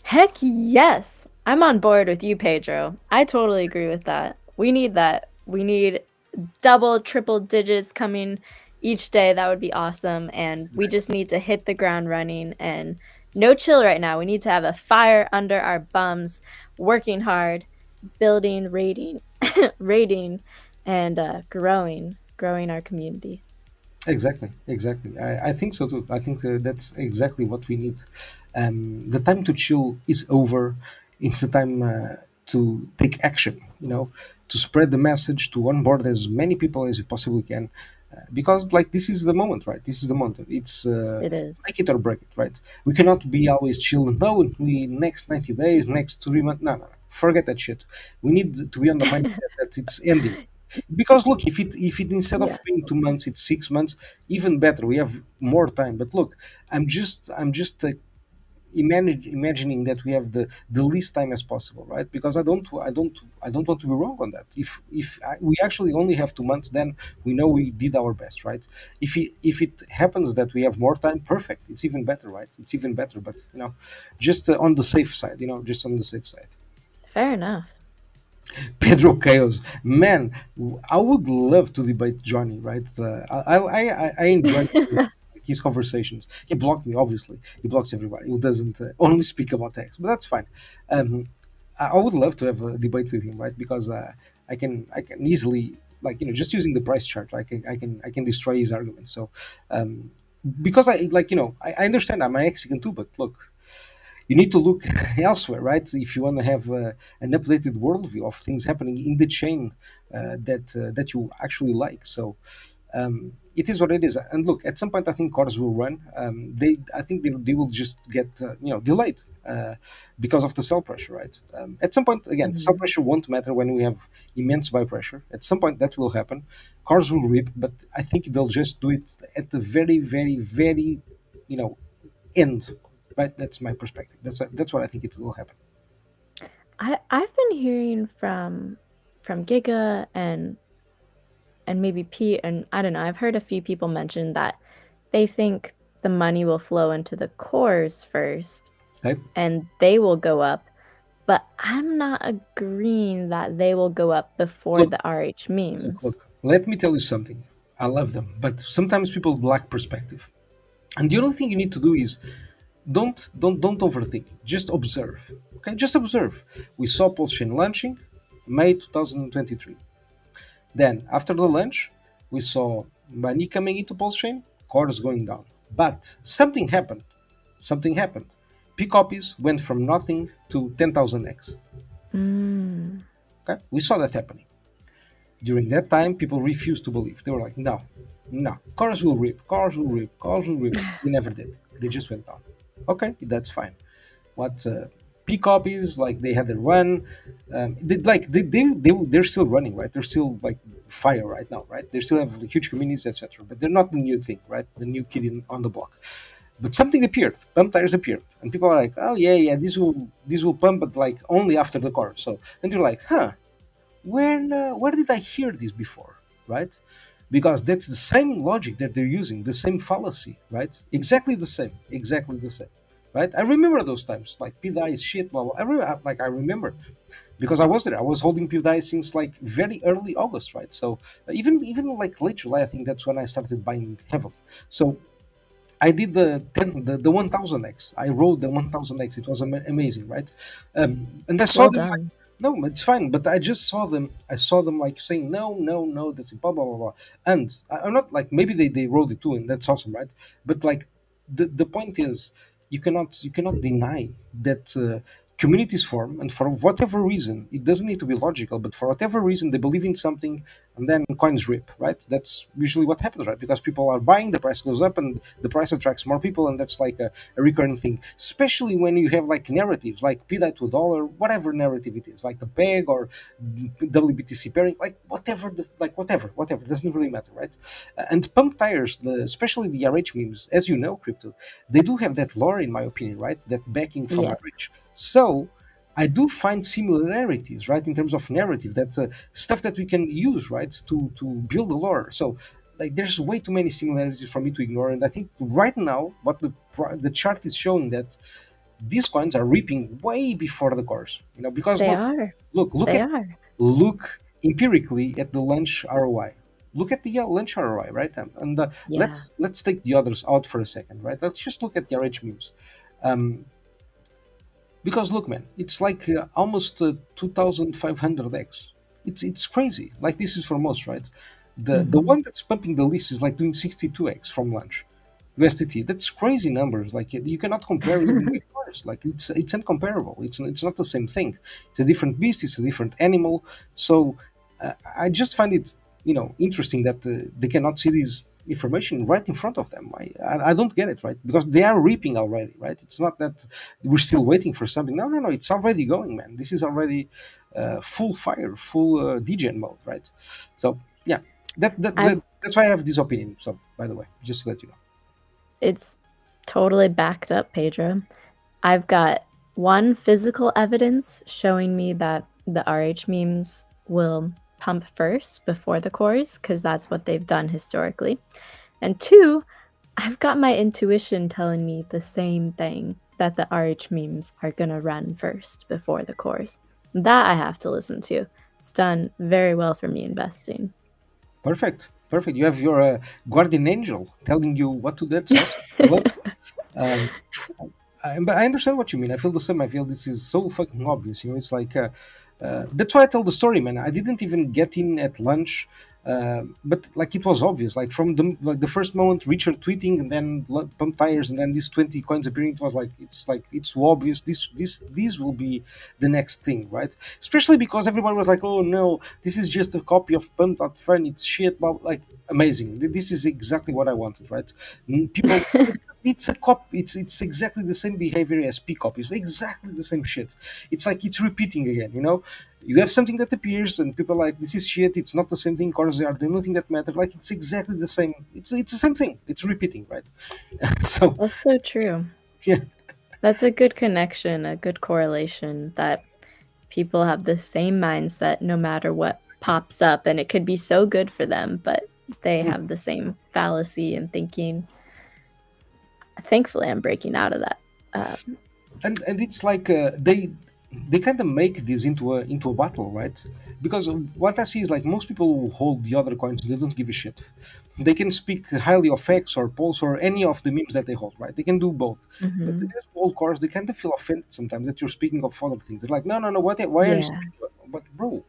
Heck yes. I'm on board with you, Pedro. I totally agree with that. We need that. We need double, triple digits coming each day. That would be awesome. And we Exactly. just need to hit the ground running and no chill right now. We need to have a fire under our bums, working hard, building, rating, rating, and growing our community. Exactly. I think so too. I think that's exactly what we need. The time to chill is over. It's the time to take action. To spread the message, to onboard as many people as you possibly can, because like this is the moment, right? This is the moment. It's It is. make it or break it, right? We cannot be always chill. No, we next 90 days, next 3 months. No. Forget that shit. We need to be on the mindset that it's ending because look, if it instead of Yeah. being 2 months it's 6 months, even better, we have more time. But look, I'm just imagining that we have the least time as possible, right? Because I don't want to be wrong on that. If we actually only have 2 months, then we know we did our best, right? If it happens that we have more time, perfect, it's even better, right? It's even better. But just on the safe side, just on the safe side. Fair enough. Pedro Chaos, man, I would love to debate Johnny. Right? I enjoy his conversations. He blocked me, obviously. He blocks everybody who doesn't only speak about text, but that's fine. Um, I would love to have a debate with him, right? Because I can easily like just using the price chart, I can destroy his argument. So because I like I understand I'm a Mexican too, but look, you need to look elsewhere, right? If you want to have an updated worldview of things happening in the chain that you actually like. So it is what it is. And look, at some point, I think cars will run. I think they will just get delayed because of the sell pressure, right? At some point, again, sell Mhm. pressure won't matter when we have immense buy pressure. At some point, that will happen. Cars will rip, but I think they'll just do it at the very, very, very, you know, end. Right? That's my perspective. That's what I think it will happen. I've been hearing from Giga and maybe Pete, and I don't know, I've heard a few people mention that they think the money will flow into the cores first, Okay? and they will go up. But I'm not agreeing that they will go up before Look, the RH memes. look. Let me tell you something. I love them, but sometimes people lack perspective. And the only thing you need to do is don't overthink. Just observe. Okay, just observe. We saw PulseChain launching May 2023. Then after the launch, we saw money coming into PulseChain, cores going down. But something happened. Something happened. P copies went from nothing to 10,000x. Okay, we saw that happening. During that time, people refused to believe. They were like, no, no, cars will rip, cars will rip, cars will rip. They never did. They just went down. Okay, that's fine. What P copies, like they had a run. They're still running, right? They're still like fire right now, right? They still have huge communities, etc. But they're not the new thing, right? The new kid on the block. But something appeared. Pump tires appeared, and people are like, "Oh yeah, this will pump, but like only after the car." So then you're like, "Huh? Where did I hear this before?" Right? Because that's the same logic that they're using, the same fallacy, right? Exactly the same, right? I remember those times, like pDAI is shit, blah blah. I remember because I was there. I was holding pDAI since like very early August, right? So even like late July, I think that's when I started buying heavily. So I did the 1000x. I rode the 1000x. It was amazing, right? And I saw Well them like, done. no, it's fine. But I just saw them. I saw them like saying no, no, no. That's blah blah blah blah. And I'm not like maybe they rode it too, and that's awesome, right? But like the point is, you cannot deny that. Communities form, and for whatever reason, it doesn't need to be logical, but for whatever reason, they believe in something, and then coins rip, right? That's usually what happens, right? Because people are buying, the price goes up, and the price attracts more people, and that's like a recurring thing. Especially when you have like narratives, like pDAI to a dollar, whatever narrative it is, like the peg or WBTC pairing, like whatever, whatever, doesn't really matter, right? And pump tires, especially the RH memes, as you know, crypto, they do have that lore, in my opinion, right? That backing from Yeah. RH. So I do find similarities, right, in terms of narrative, that stuff that we can use, right, to build a lore. So, like, there's way too many similarities for me to ignore, and I think right now, what the chart is showing that these coins are reaping way before the cores, because They are. look They at are. look empirically at the launch ROI. Look at the launch ROI, right? And Yeah. let's take the others out for a second, right? Let's just look at the RH memes. Um, because look, man, it's like almost 2,500x. It's crazy. Like this is for most, right? The Hmm. one that's pumping the least is like doing 62x from launch. USDT. That's crazy numbers. Like you cannot compare even with cars. Like it's incomparable. It's not the same thing. It's a different beast. It's a different animal. So I just find it interesting that they cannot see this information right in front of them. I don't get it, right? Because they are reaping already, right? It's not that we're still waiting for something. No, no, no. It's already going, man. This is already full fire, full degen mode, right? So yeah, I've that's why I have this opinion. So by the way, just to let you know. It's totally backed up, Pedro. I've got one physical evidence showing me that the RH memes will pump first before the cores, because that's what they've done historically. And two, I've got my intuition telling me the same thing, that the RH memes are going to run first before the cores. That I have to listen to. It's done very well for me investing. Perfect. Perfect. You have your guardian angel telling you what to do. That's awesome. I love it. Um, but I understand what you mean. I feel the same. I feel this is so fucking obvious. It's like that's why I tell the story, man. I didn't even get in at lunch, but like it was obvious. Like from the first moment, Richard tweeting, and then pump tires, and then these 20 coins appearing. It was like it's so obvious. This will be the next thing, right? Especially because everybody was like, oh no, this is just a copy of Pump.fun. It's shit. But like amazing. This is exactly what I wanted, right? People. It's a copy. It's exactly the same behavior as P copies. Exactly the same shit. It's like it's repeating again. You have something that appears, and people are like, this is shit. It's not the same thing. Cores are the only thing that matter. Like it's exactly the same. It's the same thing. It's repeating, right? So That's so true. yeah, That's a good connection, a good correlation, that people have the same mindset no matter what pops up, and it could be so good for them, but they have the same fallacy and thinking. thankfully I'm breaking out of that. And it's like they kind of make this into a battle, right? Because what I see is like most people who hold the other coins, they don't give a shit. They can speak highly of X or Pulse or any of the memes that they hold, right? They can do both. But the Hmm. guys who hold cores, they kind of feel offended sometimes that you're speaking of other things. They're like, no, no, no, why are you Yeah, speaking about? But bro,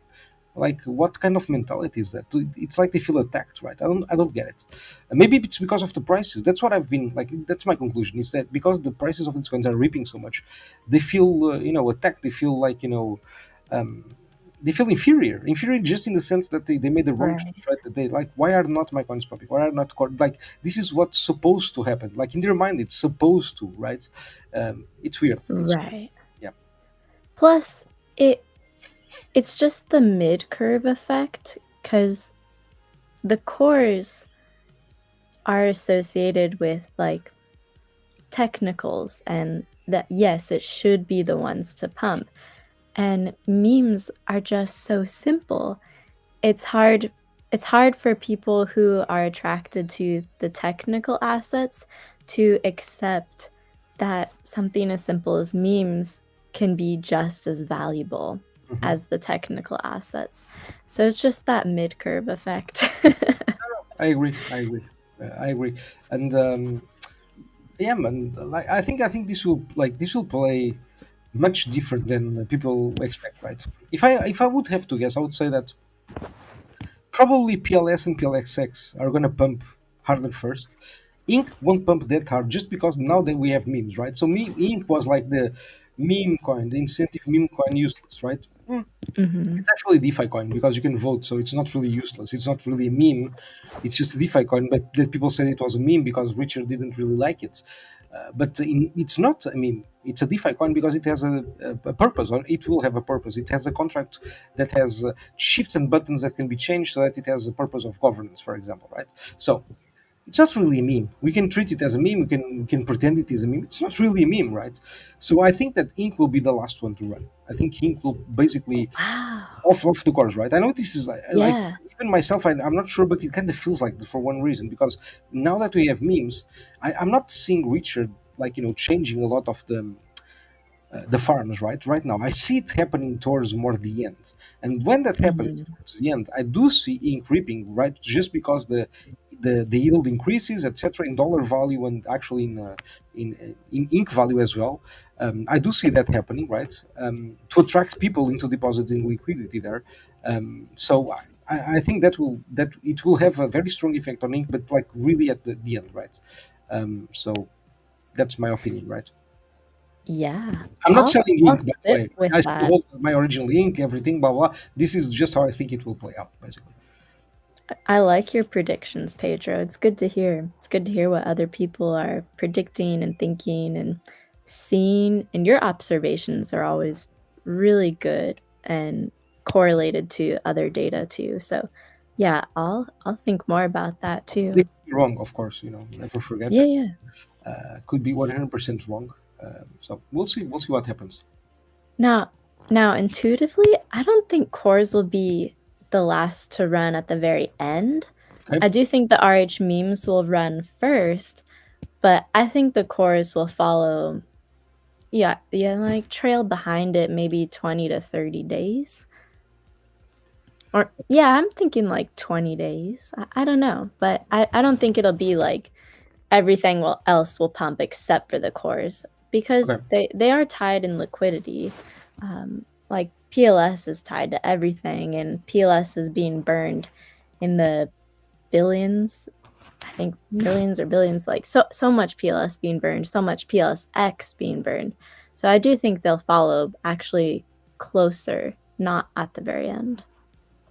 like what kind of mentality is that? It's like they feel attacked, right? I don't get it. Maybe it's because of the prices. That's what I've been like. That's my conclusion. Is that because the prices of these coins are ripping so much, they feel attacked. They feel like um, they feel inferior just in the sense that they made the wrong right, choice, right? That they like, why are not my coins popping? Why are not like this is what's supposed to happen? Like in their mind, it's supposed to, right? It's weird. It's weird. right. Yeah. Plus, it's just the mid curve effect because the cores are associated with like technicals and that yes, it should be the ones to pump. And memes are just so simple. It's hard for people who are attracted to the technical assets to accept that something as simple as memes can be just as valuable Mhm. as the technical assets. So it's just that mid curve effect. I agree. I agree. And yeah, man. Like I think this will play much different than people expect, right? If I would have to guess, I would say that probably PLS and PLSX are gonna pump harder first. Ink won't pump that hard just because now that we have memes, right? So Ink was like the meme coin, the incentive meme coin, useless, right? Hmm. It's actually a DeFi coin because you can vote, so it's not really useless. It's not really a meme. It's just a DeFi coin, but that people said it was a meme because Richard didn't really like it. It's not a meme. It's a DeFi coin because it has a purpose, or it will have a purpose. It has a contract that has shifts and buttons that can be changed so that it has a purpose of governance, for example, right? So it's not really a meme. We can treat it as a meme. We can pretend it is a meme. It's not really a meme, right? So I think that Ink will be the last one to run. I think Ink will basically Wow. off the course, right? I know this is like Yeah. even myself, I'm not sure, but it kind of feels like this for one reason because now that we have memes, I'm not seeing Richard like changing a lot of the farms right now. I see it happening towards more the end, and when that happens Hmm. towards the end, I do see ink reaping, right? Just because the yield increases, etc., in dollar value and actually in ink value as well. I do see that happening, right? To attract people into depositing liquidity there. So I think that it will have a very strong effect on ink, but like really at the end, right? So that's my opinion, right? Yeah. I'm not selling I'll ink, by the sit way. with I still that. hold my original ink, everything, blah blah. This is just how I think it will play out, basically. I like your predictions, Pedro. It's good to hear. It's good to hear what other people are predicting and thinking and seeing. And your observations are always really good and correlated to other data too. So, yeah, I'll think more about that They too. could be wrong, of course. Never forget Yeah, that. yeah. Could be 100% wrong. So we'll see. We'll see what happens. Now, intuitively, I don't think cores will be the last to run at the very end. Okay. I do think the RH memes will run first, but I think the cores will follow. Yeah, yeah, like trail behind it maybe 20 to 30 days. Or yeah, I'm thinking like 20 days. I don't know, but I don't think it'll be like everything else will pump except for the cores because Okay. they are tied in liquidity. Like PLS is tied to everything, and PLS is being burned in the billions. I think millions or billions, like so much PLS being burned, so much PLSX being burned. So I do think they'll follow actually closer, not at the very end.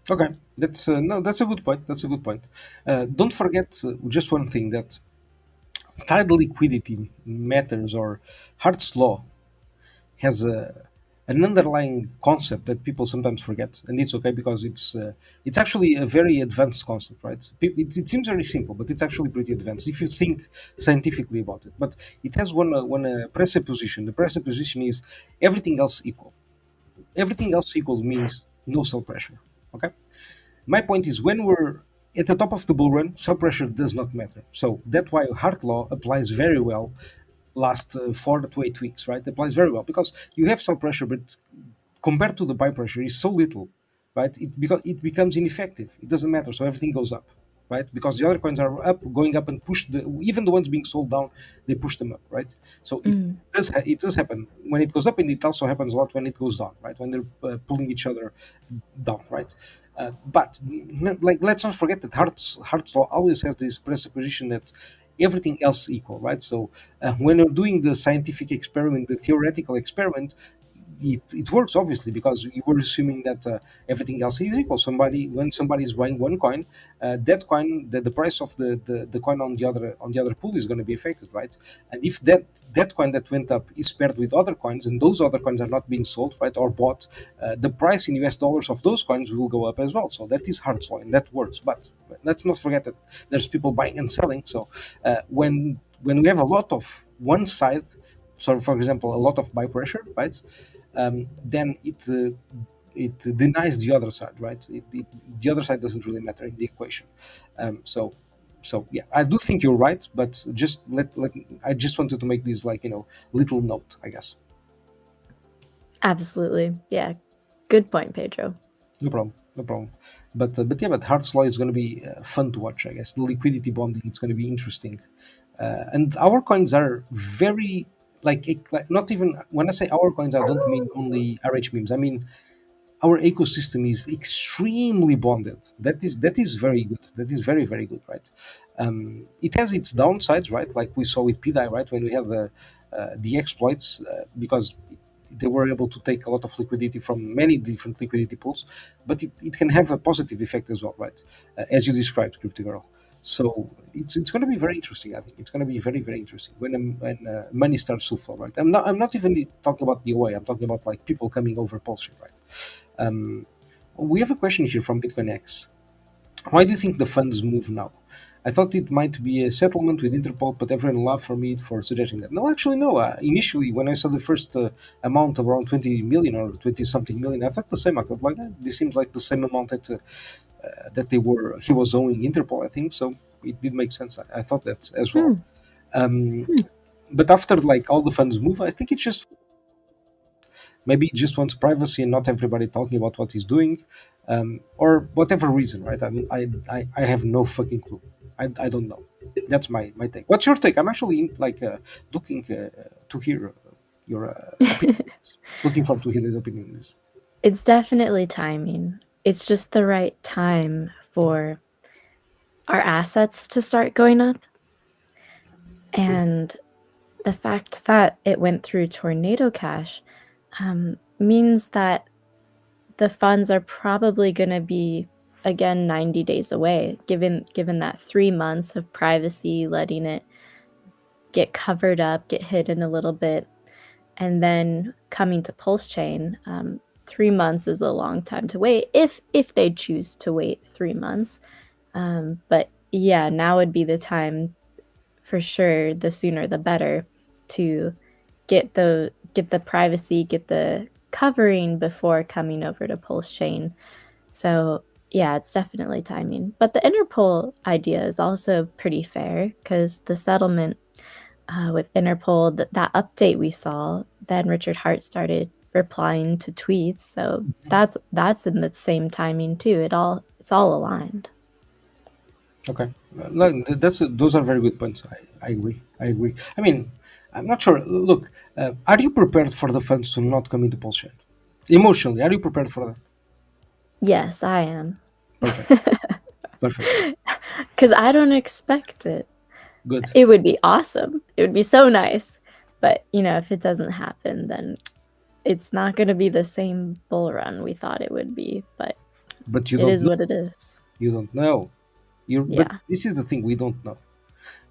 Okay. That's no. That's a good point. That's a good point. Don't forget just one thing that tidal liquidity matters or Hart's law has an underlying concept that people sometimes forget, and it's okay because it's actually a very advanced concept, right? It seems very simple, but it's actually pretty advanced if you think scientifically about it. But it has one presupposition. The presupposition is everything else equal. Everything else equal means no sell pressure. Okay. My point is when we're at the top of the bull run, sell pressure does not matter. So that's why Hart law applies very well last 4 to 8 weeks, right? Applies very well because you have sell pressure, but compared to the buy pressure is so little, right? It becomes ineffective. It doesn't matter. So everything goes up, right? Because the other coins are up, going up, and push the even the ones being sold down, they push them up, right? So it does happen when it goes up, and it also happens a lot when it goes down, right? When they're pulling each other down, right? But like, let's not forget that Hart's law always has this presupposition that everything else equal, right? So when you're doing the scientific experiment, the theoretical experiment, it works obviously because you were assuming that everything else is equal. When somebody is buying one coin, that coin, the price of the coin on the other pool is going to be affected, right? And if that coin that went up is paired with other coins, and those other coins are not being sold, right, or bought, the price in US dollars of those coins will go up as well. So that is Hart's law, and that works. But let's not forget that there's people buying and selling. So when we have a lot of one side, so for example a lot of buy pressure, right, then it denies the other side, right? The other side doesn't really matter in the equation. So yeah, I do think you're right, but just let I just wanted to make this, like, little note, I guess. Absolutely. Yeah. Good point, Pedro. No problem, no problem. But yeah, but Hart's law is going to be fun to watch, I guess. The liquidity bonding, it's going to be interesting. And our coins are very like not even when I say our coins, I don't mean only RH memes. I mean our ecosystem is extremely bonded. That is very good. That is very, very good, right? It has its downsides, right? Like we saw with pDAI, right? When we had the exploits, because they were able to take a lot of liquidity from many different liquidity pools, but it can have a positive effect as well, right? As you described, Crypto Girl. So it's going to be very interesting. I think it's going to be very, very interesting when money starts to flow, right? I'm not even talking about the OA. I'm talking about like people coming over PulseChain, right? We have a question here from BitcoinHEX. Why do you think the funds move now? I thought it might be a settlement with Interpol, but everyone laughed for me for suggesting that. No, actually, no. Initially, when I saw the first amount around 20 million or 20 something million, I thought the same. I thought, like, this seems like the same amount that he was owing Interpol, I think. So it did make sense. I thought that as well. But after like all the funds move, I think it's just maybe he just wants privacy and not everybody talking about what he's doing, or whatever reason, right? I have no fucking clue. I don't know. That's my take. What's your take? I'm actually looking to hear your opinion on this. Looking forward to hear the opinion on this. It's definitely timing. It's just the right time for our assets to start going up. And the fact that it went through Tornado Cash means that the funds are probably going to be, again, 90 days away, given that 3 months of privacy, letting it get covered up, get hidden a little bit, and then coming to PulseChain. 3 months is a long time to wait if they choose to wait 3 months. But yeah, now would be the time for sure, the sooner the better, to get the privacy, get the covering before coming over to PulseChain. So yeah, it's definitely timing. But the Interpol idea is also pretty fair because the settlement with Interpol, that update we saw, then Richard Hart started replying to tweets. So that's in the same timing too. It's all aligned. Okay, those are very good points. I agree. I agree. I mean, I'm not sure. Look, are you prepared for the funds to not come into PulseChain? Emotionally, are you prepared for that? Yes, I am. Perfect. Perfect. Because I don't expect it. Good. It would be awesome. It would be so nice. But, if it doesn't happen, then it's not going to be the same bull run we thought it would be. But But you it don't is know. what it is. You don't know. But Yeah. this is the thing, we don't know.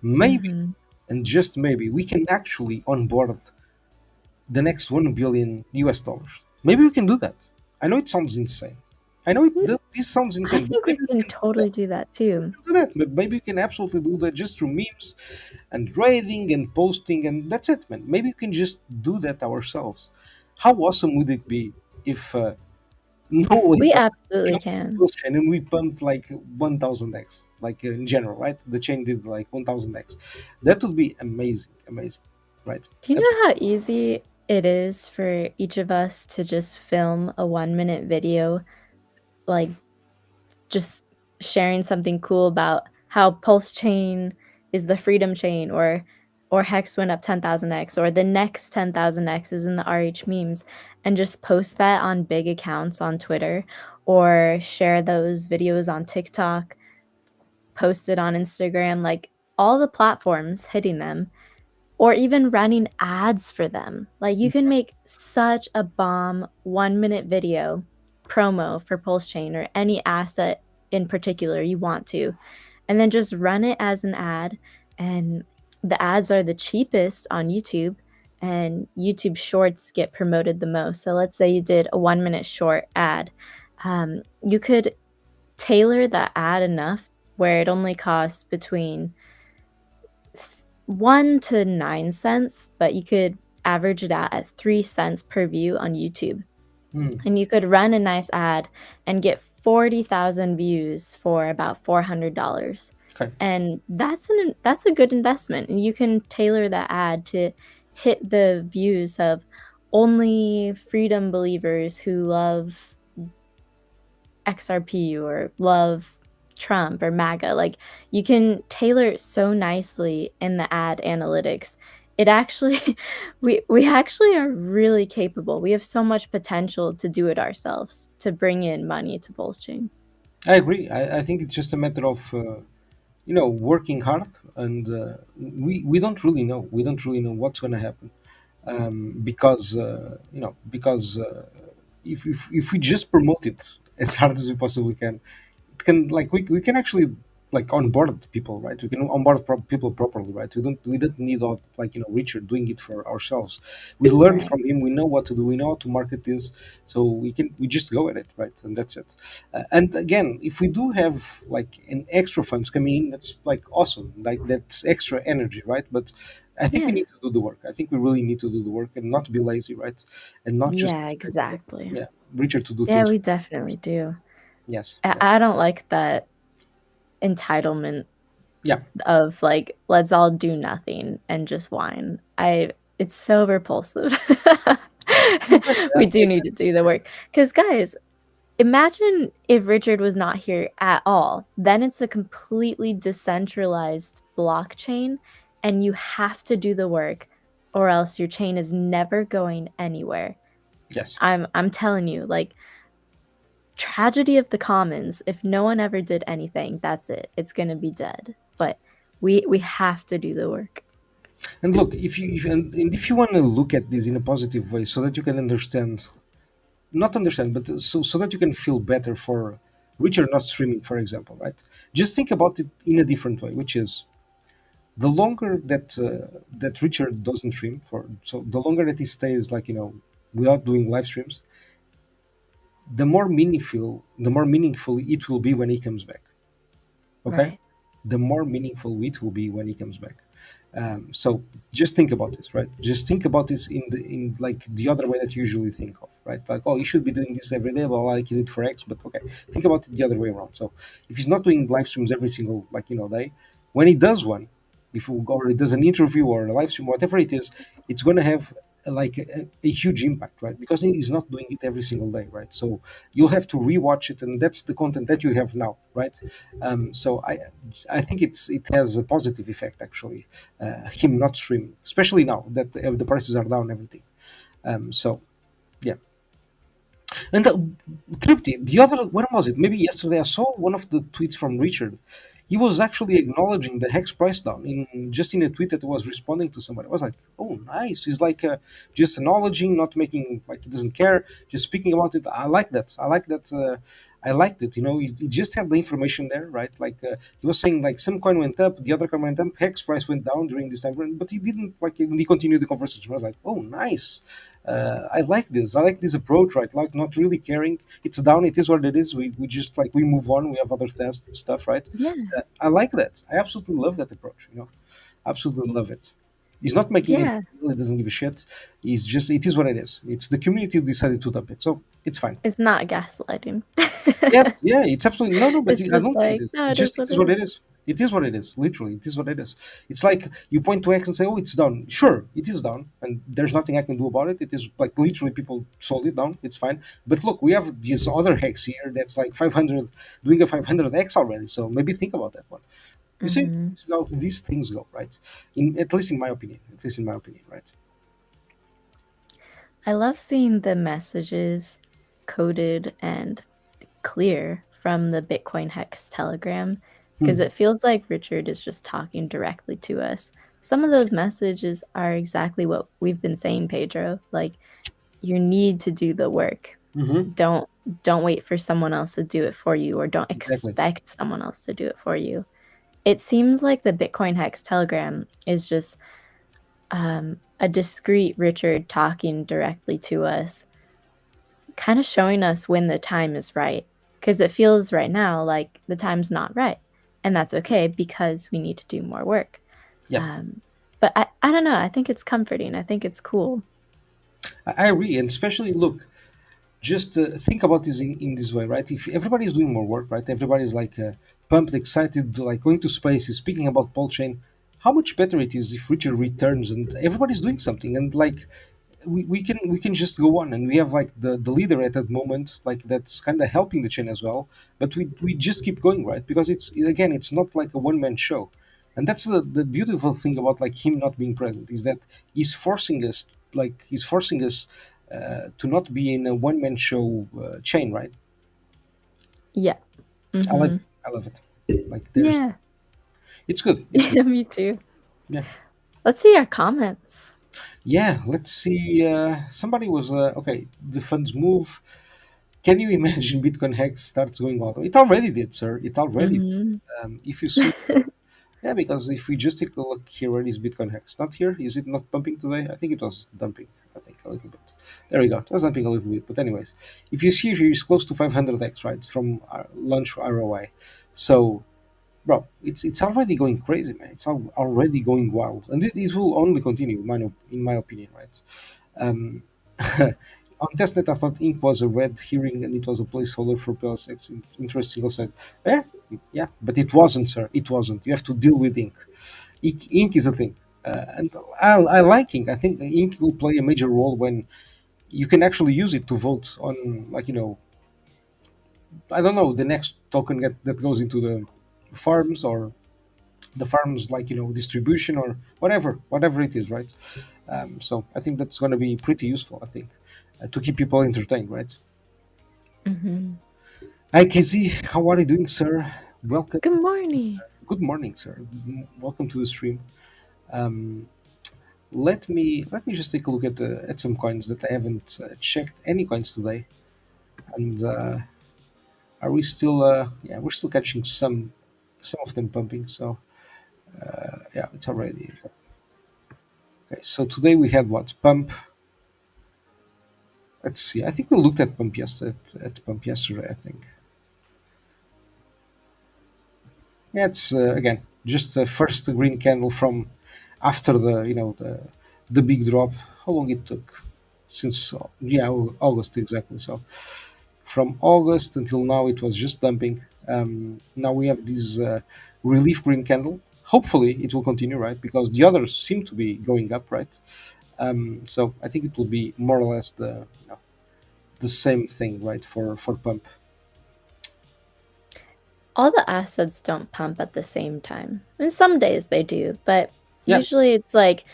Maybe, and just maybe, we can actually onboard the next 1 billion US dollars. Maybe we can do that. I know it sounds insane. I know this sounds I insane, but think we maybe we can can totally do that too. do that. But maybe we can absolutely do that just through memes and trading and posting, and that's it, man. Maybe we can just do that ourselves. How awesome would it be if No way. We Fuck. absolutely Jump to can. PulseChain and we pumped like 1000x, like in general, right? The chain did like 1000x. That would be amazing, amazing, right? Do you Absolutely. know how easy it is for each of us to just film a 1-minute video, like just sharing something cool about how PulseChain is the freedom chain, or Hex went up 10,000x, or the next 10,000x is in the RH memes, and just post that on big accounts on Twitter, or share those videos on TikTok, post it on Instagram, like all the platforms hitting them, or even running ads for them. Like you can make such a bomb 1-minute video promo for PulseChain or any asset in particular you want to, and then just run it as an ad. And the ads are the cheapest on YouTube, and YouTube shorts get promoted the most. So let's say you did a 1-minute short ad. You could tailor that ad enough where it only costs between 1 to 9 cents, but you could average it out at 3 cents per view on YouTube. Hmm. And you could run a nice ad and get 40,000 views for about $400. Okay. And that's a good investment. And you can tailor that ad to hit the views of only freedom believers who love XRP or love Trump or MAGA. Like you can tailor it so nicely in the ad analytics. It actually we actually are really capable. We have so much potential to do it ourselves, to bring in money to PulseChain. I agree. I think it's just a matter of working hard, and we don't really know. We don't really know what's going to happen, because if we just promote it as hard as we possibly can, it can, like, we can actually, like, onboard people, right? We can onboard people properly, right? We don't need all, like, Richard doing it for ourselves. We learn Right. from him. We know what to do. We know how to market this, so we just go at it, right? And that's it. And again, if we do have like an extra funds coming in, that's like awesome. Like, that's extra energy, right? But I think we Yeah. need to do the work. I think we really need to do the work and not be lazy, right? And not just Yeah, expect, exactly. yeah, Richard to do Yeah, things. we definitely do. Yes. I, Yeah. I don't like that entitlement Yeah. of like, let's all do nothing and just whine. It's so repulsive. Exactly. We do need to Exactly. do the work. Because guys, imagine if Richard was not here at all. Then it's a completely decentralized blockchain, and you have to do the work, or else your chain is never going anywhere. Yes. I'm telling you, like, tragedy of the commons. If no one ever did anything, that's it. It's gonna be dead. But we have to do the work. And look, and if you want to look at this in a positive way, so that you can understand, not understand, but so that you can feel better for Richard not streaming, for example, right? Just think about it in a different way, which is, the longer that Richard doesn't stream for, so the longer that he stays, like, without doing live streams, the more meaningful it will be when he comes back. Okay, Right. the more meaningful it will be when he comes back. So just think about this, right? Just think about this in like the other way that you usually think of, right? Like, oh, you should be doing this every day, blah, like you did for X, but okay, think about it the other way around. So if he's not doing live streams every single, like, day, when he does one, if he, or he does an interview or a live stream, whatever it is, it's going to have like a huge impact, right? Because he's not doing it every single day, right? So you'll have to rewatch it, and that's the content that you have now, right? So I think it has a positive effect, actually, him not streaming, especially now that the prices are down, everything. So yeah. And Tripti, the other, when was it? Maybe yesterday, I saw one of the tweets from Richard. He was actually acknowledging the hex price down in just in a tweet that was responding to somebody. I was like, oh, nice. He's like, just acknowledging, not making like he doesn't care, just speaking about it. I like that. I like that. I liked it. He just had the information there, right? Like, he was saying, like, some coin went up, the other coin went up, hex price went down during this time, but he didn't, like, he continued the conversation. I was like, oh, nice. I like this. I like this approach, right? Like, not really caring. It's down. It is what it is. We just, like, we move on. We have other stuff, right? Yeah. I like that. I absolutely love that approach. Absolutely love it. He's not making it. Yeah, He doesn't give a shit. He's just. It is what it is. It's the community who decided to dump it, so it's fine. it's not gaslighting. Yes, yeah, it's absolutely no, but It's I just don't think it like, is. no, It it is just it what is it what is. it is. It is what it is. Literally, it is what it is. It's like you point to X and say, "Oh, it's done." Sure, it is done, and there's nothing I can do about it. It is like literally people sold it down. It's fine. But look, we have this other hex here that's like 500, doing a 500x already. So maybe think about that one. You see, Hmm. this is how these things go, right? In at least in my opinion, right? I love seeing the messages coded and clear from the BitcoinHEX Telegram because Hmm. it feels like Richard is just talking directly to us. Some of those messages are exactly what we've been saying, Pedro. Like, you need to do the work. Mm-hmm. Don't don't wait for someone else to do it for you, or don't Exactly. expect someone else to do it for you. It seems like the BitcoinHEX Telegram is just a discreet Richard talking directly to us, kind of showing us when the time is right. Because it feels right now like the time's not right. And that's okay because we need to do more work. Yep. But I don't know. I think it's comforting. I think it's cool. I agree, and especially look. Just think about this in this way, right? If everybody is doing more work, right? Everybody is like pumped, excited, like going to space, is speaking about PulseChain. How much better it is if Richard returns and everybody's doing something, and like we can just go on, and we have like the leader at that moment, like that's kind of helping the chain as well. But we just keep going, right? Because it's again, it's not like a one man show, and that's the beautiful thing about like him not being present is that he's forcing us to not be in a one man show chain, right? Yeah. I love Mm-hmm. it. I love it. Like there's, Yeah. it's good. It's good. Yeah, me too. Yeah. Let's see our comments. Yeah. Let's see. Somebody was okay. The funds move. Can you imagine Bitcoin Hex starts going all the way? It already did, sir. It already did. Mm-hmm. If you see, yeah, because if we just take a look here, where is Bitcoin Hex? Not here. Is it not pumping today? I think it was dumping. I think a little bit. There we go. It was dumping a little bit. But anyways, if you see here, it's close to 500x, right? From our launch ROI. So, bro, it's already going crazy, man. It's already going wild, and it will only continue, in my opinion, right? Um, on testnet, I thought ink was a red herring and it was a placeholder for PLSX. Interesting. Also, yeah, yeah, but it wasn't, sir. It wasn't. You have to deal with ink. Ink is a thing, and I like ink. I think ink will play a major role when you can actually use it to vote on, like I don't know, the next token that goes into the farms, or the farms, like distribution, or whatever it is, right? So I think that's going to be pretty useful, I think, to keep people entertained, right? Mm-hmm. Hi, Casey. How are you doing, sir? Welcome. Good morning. Good morning, sir. Welcome to the stream. Um, let me just take a look at some coins that I haven't checked any coins today. And are we still? Yeah, we're still catching some of them pumping. So yeah, it's already okay. So today we had what pump? Let's see. I think we looked at pump yesterday. At pump yesterday, I think. Yeah, it's again just the first green candle from after the big drop. How long it took since yeah, August exactly. So from August until now it was just dumping. Now we have this relief green candle. Hopefully it will continue, right? Because the others seem to be going up, right? So I think it will be more or less the same thing, right? For pump. All the assets don't pump at the same time. And some days they do, but Yeah, usually it's like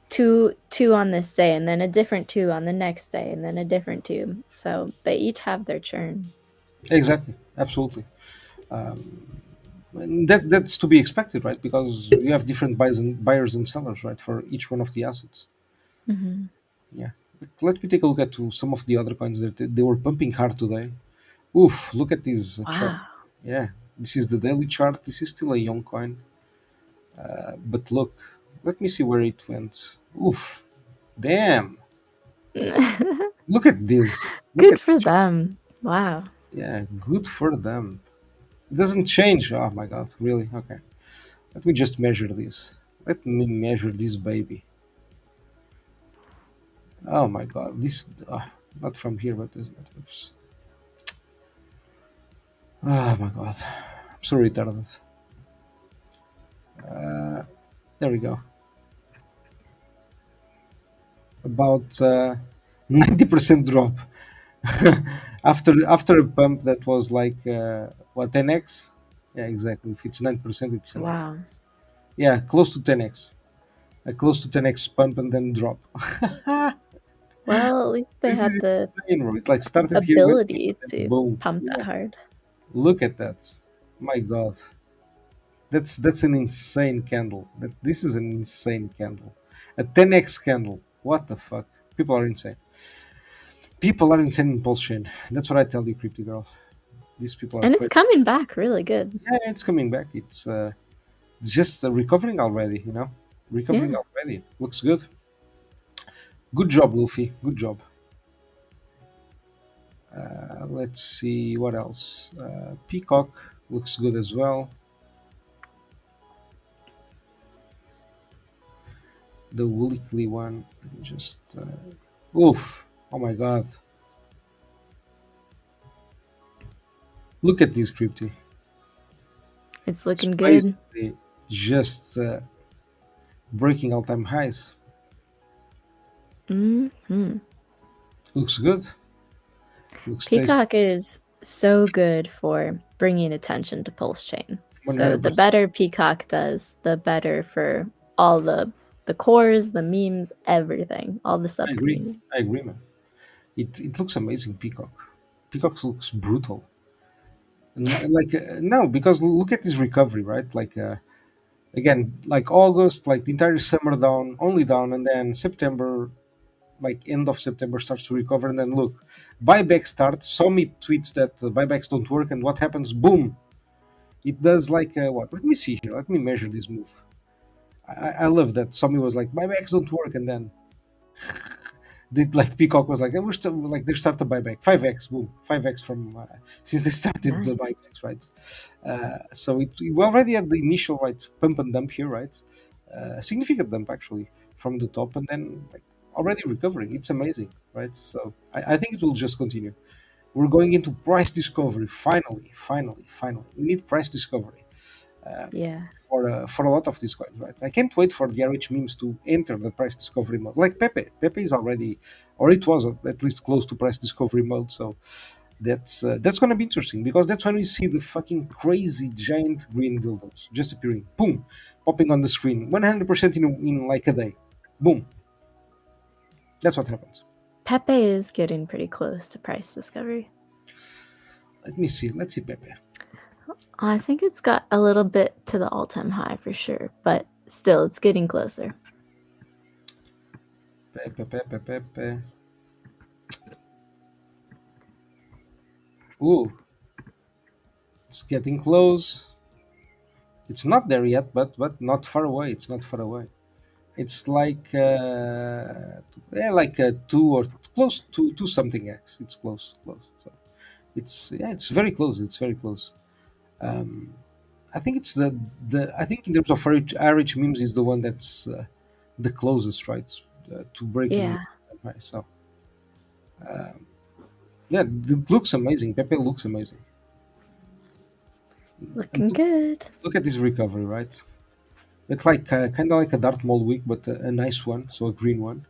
two on this day, and then a different two on the next day, and then a different two. So they each have their churn. exactly, absolutely. And that's to be expected, right? Because you have different buyers and sellers, right, for each one of the assets. Hmm. Yeah. Let me take a look at some of the other coins that they were pumping hard today. Oof! Look at this chart. Wow. Yeah, this is the daily chart. This is still a young coin, but look. Let me see where it went. Oof! Damn! Look at this. Look Good at for this chart. them. Wow. Yeah, good for them. It doesn't change. Oh my god! Really? Okay. Let me just measure this. Let me measure this baby. Oh my god, this not from here, but this. Oops. Oh my god, I'm so retarded. There we go. About 90% drop after a pump that was like what 10x. Yeah, exactly. If it's 9%, it's an Wow. 10x. Yeah, close to 10x. A close to 10x pump and then drop. Well, at least they This had is the insane, bro. It like started here, went deep, ability and then to boom. pump that Yeah, hard. look at that. My God, that's an insane candle. This is an insane candle. A 10x candle. What the fuck? People are insane. People are insane in PulseChain. That's what I tell you, Crypto Girl. These people are And it's crazy. coming back really good. Yeah, it's coming back. It's just recovering already. Recovering Yeah. already. Looks good. Good job, Wolfie. Good job. Let's see what else. Peacock looks good as well. The weekly one, just oof! Oh my god! Look at this crypto. It's It's looking good. basically just breaking all-time highs. Hmm. Looks good. Looks tasty. Peacock is so good for bringing attention to PulseChain. So the 100%. better Peacock does, the better for all the cores, the memes, everything, all the I agree. sub-communities. I agree, man. It looks amazing. Peacock. Peacock looks brutal. Like no, because look at this recovery, right? Like again, like August, like the entire summer down, only down, and then September, like end of September starts to recover, and then look, buyback starts. Some tweets that buybacks don't work, and what happens? Boom! It does like what? Let me see here. Let me measure this move. I love that. Somebody was like buybacks don't work, and then did like Peacock was like, we're still like they start the buyback 5x, boom, 5x from since they started the Nice. buybacks, right? So we already had the initial right pump and dump here, right? A significant dump actually from the top, and then like already recovering. It's amazing, right? So I think it will just continue. We're going into price discovery. Finally, finally, finally. We need price discovery Yeah. for a lot of these coins, right? I can't wait for the RH memes to enter the price discovery mode. Like Pepe. Pepe is already, or it was at least close to price discovery mode. So that's gonna be interesting because that's when we see the fucking crazy giant green dildos just appearing, boom, popping on the screen, 100% in like a day, boom. That's what happens. Pepe is getting pretty close to price discovery. Let me see. Let's see Pepe. I think it's got a little bit to the all-time high for sure, but still, it's getting closer. Pepe. Ooh, it's getting close. It's not there yet, but not far away. It's not far away. It's like like two or close to something X. It's close. So it's very close. It's very close. Um, I think it's the I think in terms of RH memes is the one that's the closest, right, to breaking Yeah. high. So yeah, it looks amazing. Pepe looks amazing. And Looking good. look at this recovery, right? It's like kind of like a Darth Maul week, but a nice one, so a green one.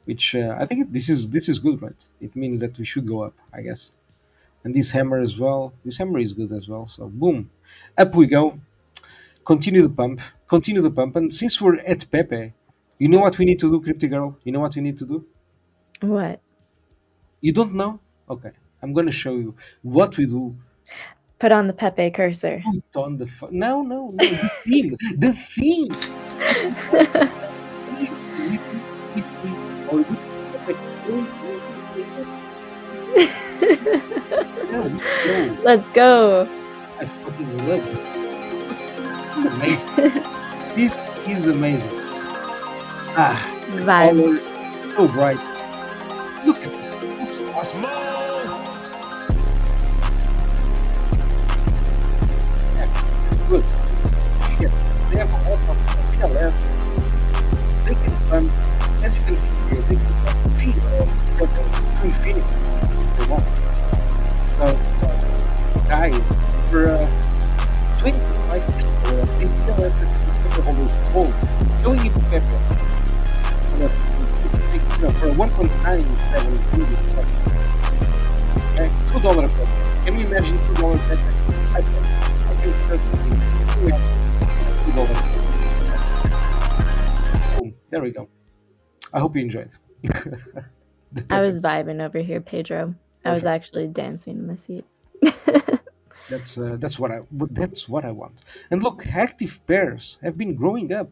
Which I think this is good, right? It means that we should go up, I guess. And this hammer as well. This hammer is good as well. So boom, up we go. Continue the pump. Continue the pump. And since we're at Pepe, you know what we need to do, Crypty Girl? You know what we need to do? What? You don't know? Okay, I'm gonna show you what we do. Put on the Pepe cursor. Put on the no. The theme. The theme. We see or we Pepe. Yeah, we go. Let's go. I fucking love this. This is amazing. This is amazing. The color Vibes. so bright. Look at this. It looks awesome. Yeah, this is good. This is shit. They have a lot of PLS. They can run, as you can see here, they can run There we go. I hope you enjoyed the I PEPE. was vibing over here, Pedro. I was Perfect. actually dancing in my seat. That's what I want. And look, active pairs have been growing up,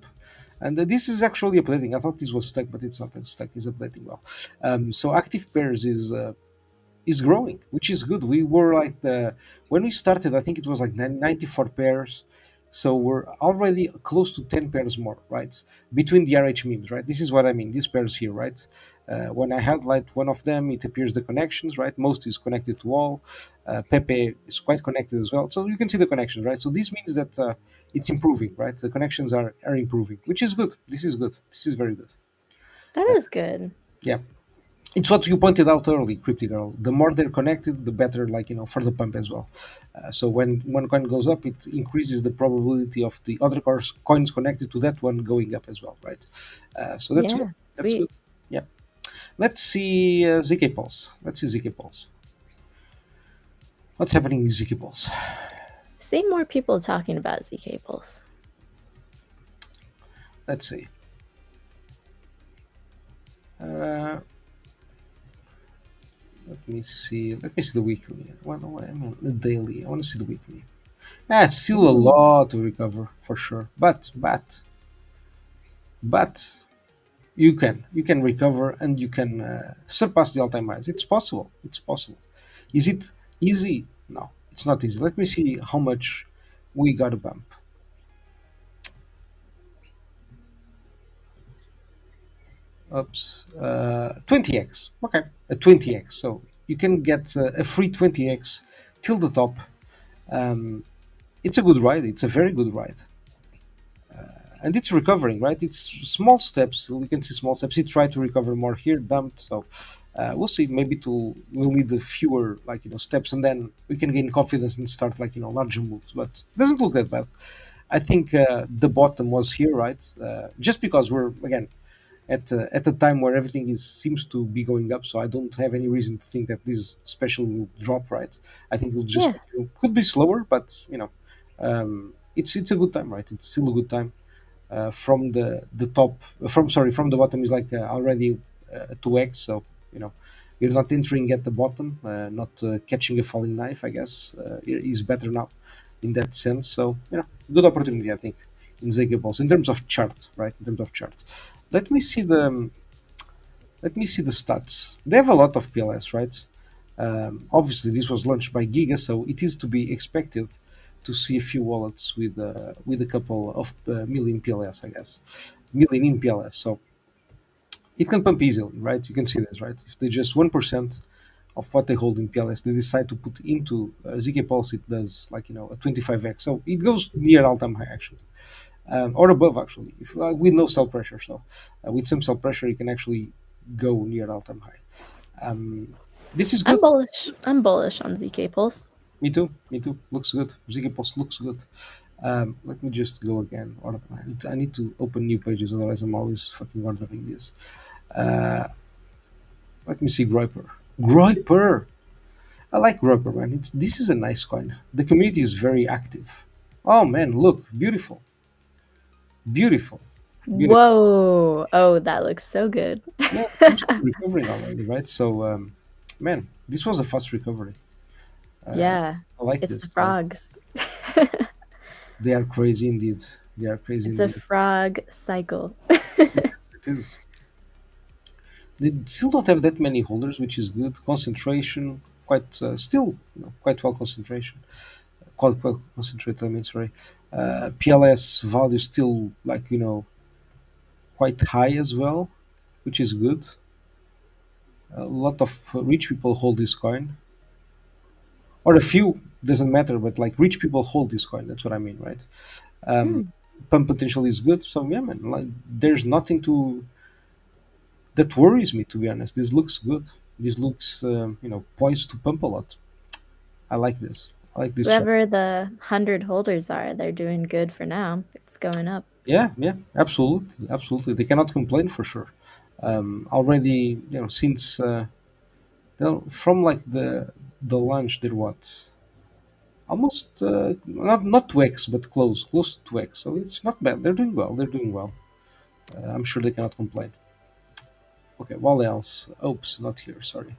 and this is actually updating. I thought this was stuck, but it's not stuck. It's updating well. So active pairs is growing, which is good. We were like when we started, I think it was like 94 pairs. So we're already close to 10 pairs more, right? Between the RH memes, right? This is what I mean. These pairs here, right? When I highlight one of them, it appears the connections, right? Most is connected to all. PEPE is quite connected as well. So you can see the connections, right? So this means that it's improving, right? The connections are improving, which is good. This is good. This is very good. That Uh, is good. yeah. It's what you pointed out early, Cryptic Girl. The more they're connected, the better, like, for the pump as well. So when one coin goes up, it increases the probability of the other coins connected to that one going up as well, right? So that's good. Yeah, That's sweet. good. Yeah. Let's see ZK Pulse. Let's see ZK Pulse. What's happening with ZK Pulse? See more people talking about ZK Pulse. Let's see. Uh, Let me see. Let me see the weekly. Well, I mean the daily. I want to see the weekly. Still a Ooh. lot to recover for sure. But you can recover and you can surpass the all-time highs. It's possible. It's possible. Is it easy? No, it's not easy. Let me see how much we got a bump. Oops, 20x. Okay, a 20x. So you can get a free 20x till the top. Um, it's a good ride. It's a very good ride. And it's recovering, right? It's small steps. We can see small steps. He tried to recover more here, dumped. So we'll see. Maybe we'll need the fewer steps, and then we can gain confidence and start larger moves. But it doesn't look that bad. I think the bottom was here, right? Just because we're again at a time where everything seems to be going up, so I don't have any reason to think that this special will drop, right? I think it'll just Yeah. could be slower, but it's a good time, right? It's still a good time from the top from sorry from the bottom is like already 2x, so you're not entering at the bottom, not catching a falling knife, I guess. It is better now in that sense, so good opportunity, I think, in Zagables in terms of chart, right? In terms of chart, let me see the stats. They have a lot of PLS, right? Obviously this was launched by Giga, so it is to be expected to see a few wallets with a couple of million PLS, I guess, million in PLS. So it can pump easily, right? You can see this, right? If they just 1% of what they hold in PLS, they decide to put into ZK Pulse, it does a 25x. So it goes near all-time high actually, or above actually, if with no sell pressure. So with some sell pressure, you can actually go near all-time high. This is good. I'm bullish. I'm bullish on ZK Pulse. Me too. Me too. Looks good. ZK Post looks good. Let me just go again. I need to open new pages, otherwise I'm always fucking ordering this. Uh, Let me see Groiper. Groiper. I like Groiper, man. This is a nice coin. The community is very active. Oh man, look, beautiful, beautiful, beautiful. Whoa. Oh, that looks so good. Yeah, it seems to be recovering already, right? So, man, this was a fast recovery. Uh, Yeah. I like It's the this. I like this. frogs. They are crazy indeed. They are crazy It's a indeed. frog cycle. Yes, it is. They still don't have that many holders, which is good. Concentration, quite still, quite well concentration. Quite well concentrated. I mean, sorry. PLS value still quite high as well, which is good. A lot of rich people hold this coin, or a few, doesn't matter. But like rich people hold this coin. That's what I mean, right? Um, Hmm. Pump potential is good. So yeah, man. Like there's nothing that worries me, to be honest. This looks good. This looks poised to pump a lot. I like this. I like this chart. Whoever the 100 holders are, they're doing good for now. It's going up. Yeah, absolutely, absolutely. They cannot complain for sure. Already, since from like the launch, they're what, almost not 2x, but close to 2x. So it's not bad. They're doing well. They're doing well. I'm sure they cannot complain. Okay, what else? Oops, not here. Sorry.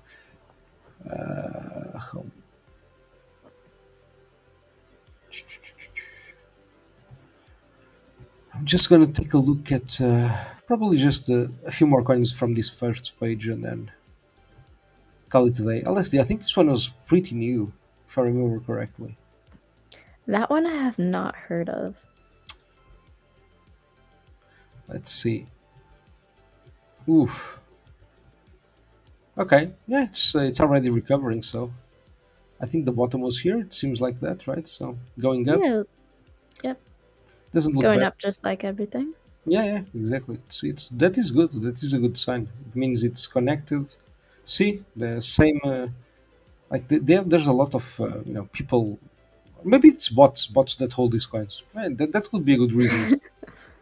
Home. I'm just gonna take a look at probably just a few more coins from this first page and then call it a day. LSD, I think this one was pretty new, if I remember correctly. That one I have not heard of. Let's see. Oof. Okay, yeah, it's already recovering. So I think the bottom was here. It seems like that, right? So going up Yeah, yep. doesn't look Going bad. up just like everything. Yeah, exactly. It's that is good. That is a good sign. It means it's connected. See the same. Like there's a lot of people. Maybe it's bots that hold these coins. Man, that could be a good reason.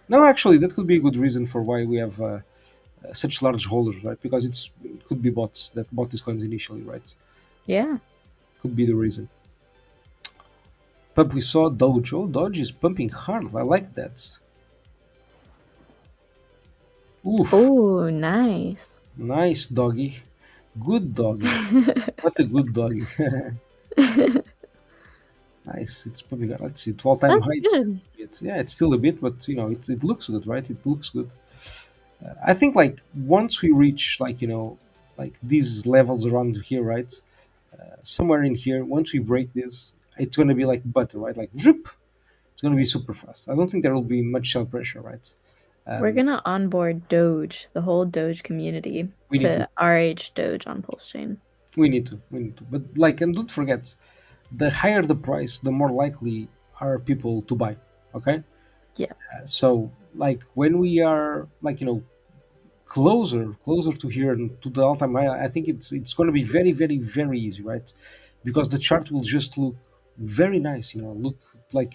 No, actually, that could be a good reason for why we have such large holders, right? Because it could be bots that bought these coins initially, right? Yeah. Could be the reason. But we saw Doge. Oh, Doge is pumping hard. I like that. Oof, Oh, nice. nice doggy. Good doggy. What a good doggy. Nice. It's pumping hard. Let's see. 12-time That's high. It's still good. a bit. Yeah, it's still a bit, but it looks good, right? It looks good. I think like once we reach like these levels around here, right? Somewhere in here, once we break this, it's gonna be like butter, right? Like zoop. It's gonna be super fast. I don't think there will be much sell pressure, right? We're Um, gonna onboard Doge, the whole Doge community, we need to. to RH Doge on PulseChain. We need to. We need to. But like, and don't forget, the higher the price, the more likely are people to buy. Okay. Yeah. So like when we are like closer to here and to the all-time high, I think it's going to be very very easy, right? Because the chart will just look very nice. Look like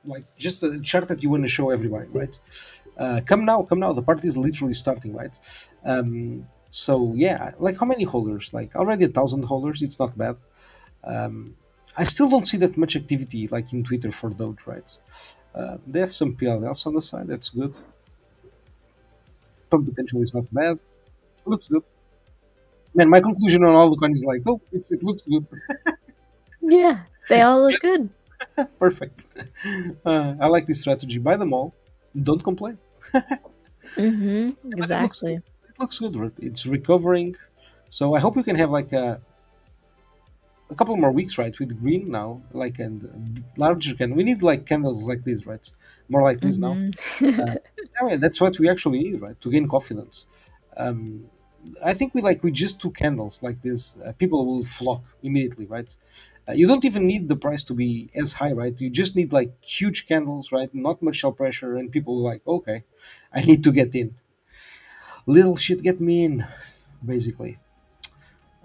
like just a chart that you want to show everybody, right? Come now. The party is literally starting, right? So yeah, like how many holders? Like already 1,000 holders. It's not bad. I still don't see that much activity like in Twitter for Doge, right? They have some PLLs on the side. That's good. Pump potential is not bad. Looks good. Man, my conclusion on all the coins is like, oh, it looks good. Yeah. They all look good. Perfect. I like this strategy. Buy them all. Don't complain. Mm-hmm. But it looks good. Exactly. It looks good. Right? It's recovering. So I hope we can have like a couple more weeks, right, with green now, like and larger can. We need like candles like this, right? More like this now. Mm-hmm. Uh, I mean, that's what we actually need, right, to gain confidence. Um, I think with just two candles like this, people will flock immediately, right? You don't even need the price to be as high, right? You just need like huge candles, right? Not much sell pressure, and people are like, okay, I need to get in. Little shit get me in, basically.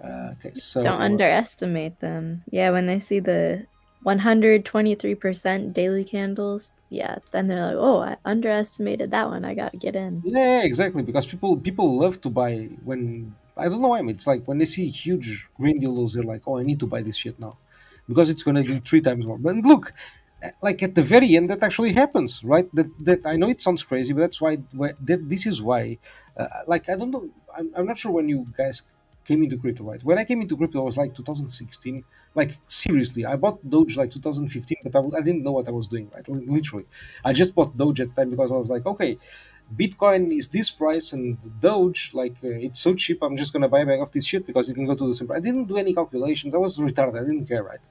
Okay, Don't so underestimate them. Yeah, when they see the 123% daily candles, yeah, then they're like, oh, I underestimated that one. I gotta get in. yeah, exactly. Because people love to buy when I don't know why. I mean, it's like when they see huge green deals, they're like, "Oh, I need to buy this shit now," because it's gonna do 3 times more. But look, like at the very end, that actually happens, right? That I know it sounds crazy, but that's that this is why. Like I don't know, I'm not sure when you guys came into crypto, right? When I came into crypto, it was like 2016. Like seriously, I bought Doge like 2015, but I didn't know what I was doing, right? Literally, I just bought Doge at the time because I was like, okay, Bitcoin is this price and Doge, like it's so cheap. I'm just gonna buy back of this shit because it can go to the same price. I didn't do any calculations. I was retarded. I didn't care, right?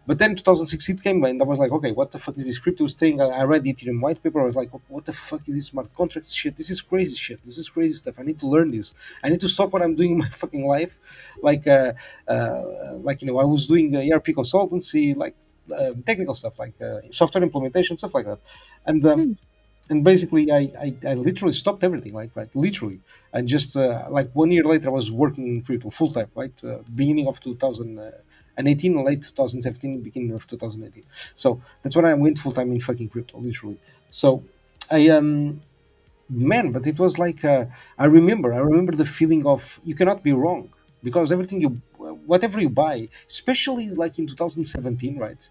But then 2016 came and I was like, okay, what the fuck is this crypto thing? I read the Ethereum white paper. I was like, what the fuck is this smart contracts shit? This is crazy shit. This is crazy stuff. I need to learn this. I need to stop what I'm doing in my fucking life. I was doing ERP consultancy, like technical stuff, like software implementation, stuff like that. And Hmm. and basically I literally stopped everything, like right, literally, and just like 1 year later I was working in crypto full time, right, beginning of 2018, late 2017, beginning of 2018. So that's when I went full time in fucking crypto, literally. So I man, but it was like I remember the feeling of you cannot be wrong because everything you whatever you buy, especially like in 2017, right,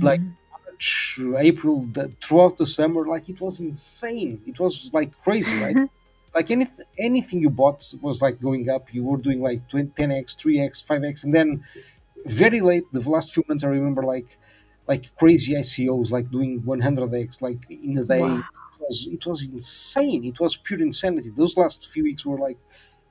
like Mm-hmm. March, April, throughout the summer, like it was insane. It was like crazy, right? Like anything you bought was like going up. You were doing like 20, 10x, 3x, 5x, and then very late, the last few months, I remember like crazy ICOs, like doing 100x, like in a day. Wow. It was insane. It was pure insanity. Those last few weeks were like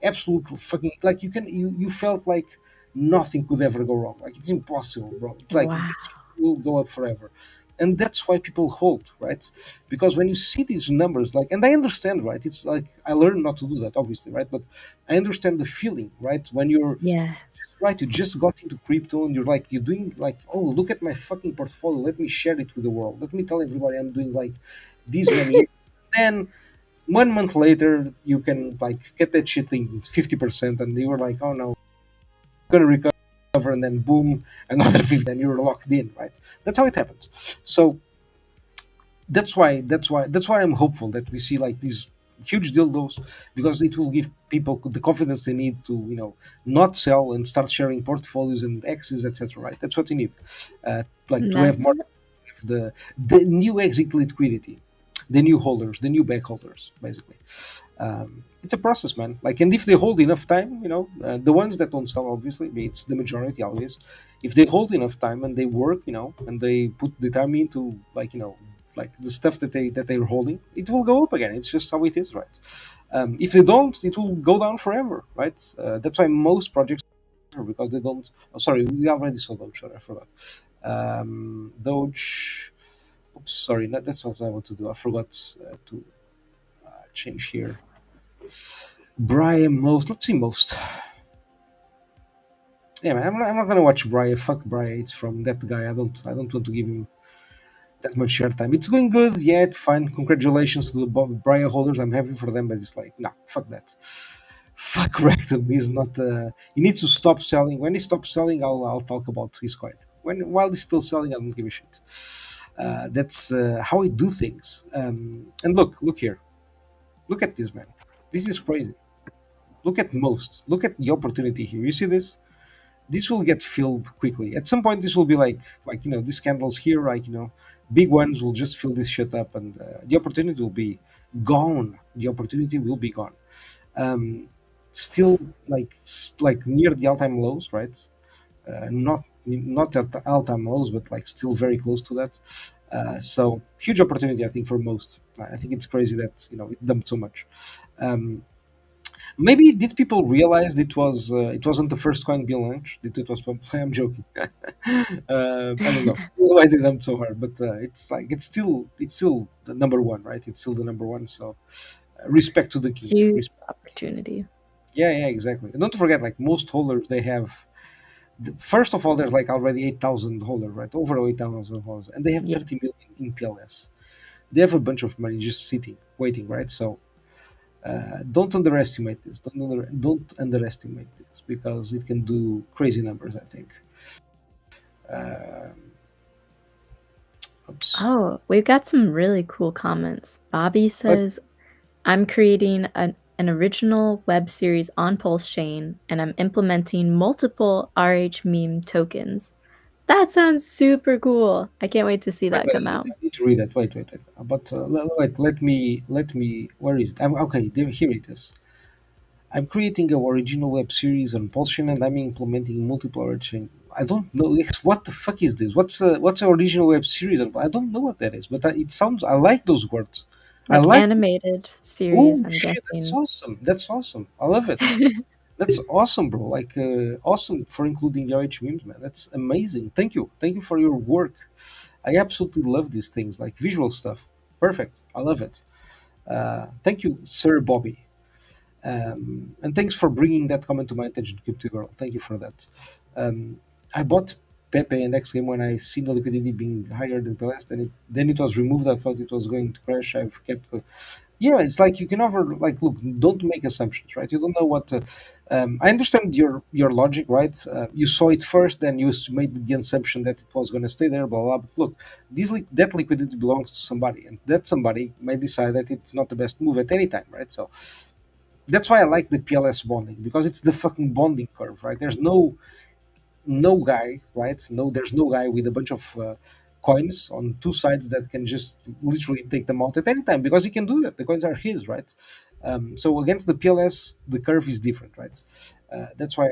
absolutely fucking like you felt like nothing could ever go wrong. Like it's impossible, bro. It's like Wow. this will go up forever. And that's why people hold, right? Because when you see these numbers, like, and I understand, right? It's like I learned not to do that, obviously, right? But I understand the feeling, right? When you're Yeah. right, you just got into crypto and you're doing like, oh, look at my fucking portfolio, let me share it with the world, let me tell everybody I'm doing like these many years. Then 1 month later you can like get that shit in 50% and you were like, oh no, I'm gonna recover, and then boom, another 50, and you're locked in, right? That's how it happens. So that's why I'm hopeful that we see like these huge dildos, because it will give people the confidence they need to not sell and start sharing portfolios and X's, etc. Right? That's what we need, like to have That's more of the new exit liquidity, the new holders, the new back holders, basically. It's a process, man. Like, and if they hold enough time, the ones that don't sell, obviously, it's the majority always. If they hold enough time and they work, and they put the time into like the stuff that they're holding, it will go up again. It's just how it is, right? If they don't, it will go down forever, right? That's why most projects, because they don't. Oh, sorry, we already saw Doge. Sorry, I forgot. Doge. Oops, sorry, that's what I want to do. I forgot to change here. Brian most. Let's see most. Yeah, man, I'm not gonna watch Brian. Fuck Brian. It's from that guy. I don't want to give him that much share time. It's going good, yeah, it's fine. Congratulations to the Brian holders. I'm happy for them, but it's like, nah, fuck that. Fuck Rectum. He's not. He needs to stop selling. When he stops selling, I'll talk about his coin. While he's still selling, I don't give a shit. That's how I do things. And look here. Look at this, man. This is crazy. Look at most. Look at the opportunity here. You see this? This will get filled quickly. At some point, this will be like these candles here, like big ones will just fill this shit up, and the opportunity will be gone. The opportunity will be gone. Still, like near the all-time lows, right? Not at the all-time lows, but like still very close to that. So huge opportunity, I think, for most. I think it's crazy that it dumped so much. Maybe did people realize it wasn't the first coin being launched? It was I'm joking. I don't know why they dumped so hard, but it's like it's still the number one, right? It's still the number one. So respect to the king. huge opportunity. Yeah, yeah, exactly. And don't forget, like most holders, they have. First of all, there's like already 8,000 holders, right? Over 8,000 holders, and they have Yeah. 30 million in PLS. They have a bunch of money just sitting, waiting, right? So don't underestimate this. Don't underestimate this, because it can do crazy numbers, I think. Um Oops. Oh, we've got some really cool comments. Bobby But says, I'm creating an original web series on PulseChain and I'm implementing multiple RH meme tokens. That sounds super cool. I can't wait to see that come out. I need to read that. Wait. But wait. Let me. Where is it? Okay. Here it is. I'm creating a original web series on PulseChain and I'm implementing multiple origin. I don't know what the fuck is this. What's an original web series? I don't know what that is, but it sounds. I like those words. I Like like. animated series, Oh I'm shit! That's guessing. awesome. That's awesome. I love it. That's awesome, bro. Like, awesome for including your H memes, man. That's amazing. Thank you for your work. I absolutely love these things, like visual stuff. Perfect. I love it. Thank you, Sir Bobby. And thanks for bringing that comment to my attention, Crypto Girl. Thank you for that. I bought PEPE and X game when I seen the liquidity being higher than PLS. Then it was removed. I thought it was going to crash. I've kept going. Yeah, it's like you can never like look. Don't make assumptions, right? You don't know what. I understand your logic, right? You saw it first, then you made the assumption that it was going to stay there, blah blah. But look, that liquidity belongs to somebody, and that somebody may decide that it's not the best move at any time, right? So that's why I like the PLS bonding, because it's the fucking bonding curve, right? There's no guy, right? No, there's no guy with a bunch of coins on two sides that can just literally take them out at any time because he can do that. The coins are his, right? So against the PLS, the curve is different, right? That's why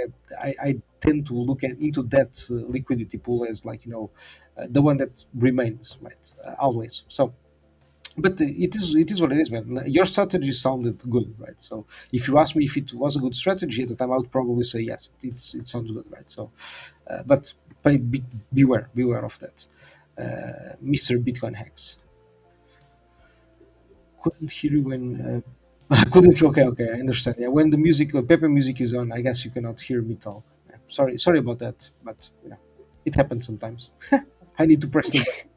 I tend to look into that liquidity pool as like the one that remains, right? Always. So but it is what it is, man. Your strategy sounded good, right? So if you ask me if it was a good strategy at the time, I would probably say yes. It sounds good, right? So, but beware of that, Mr. Bitcoin Hex. Couldn't hear you when. Couldn't. Okay, I understand. Yeah, when the music, PEPE music is on, I guess you cannot hear me talk. Yeah, sorry about that, but it happens sometimes. I need to press the button.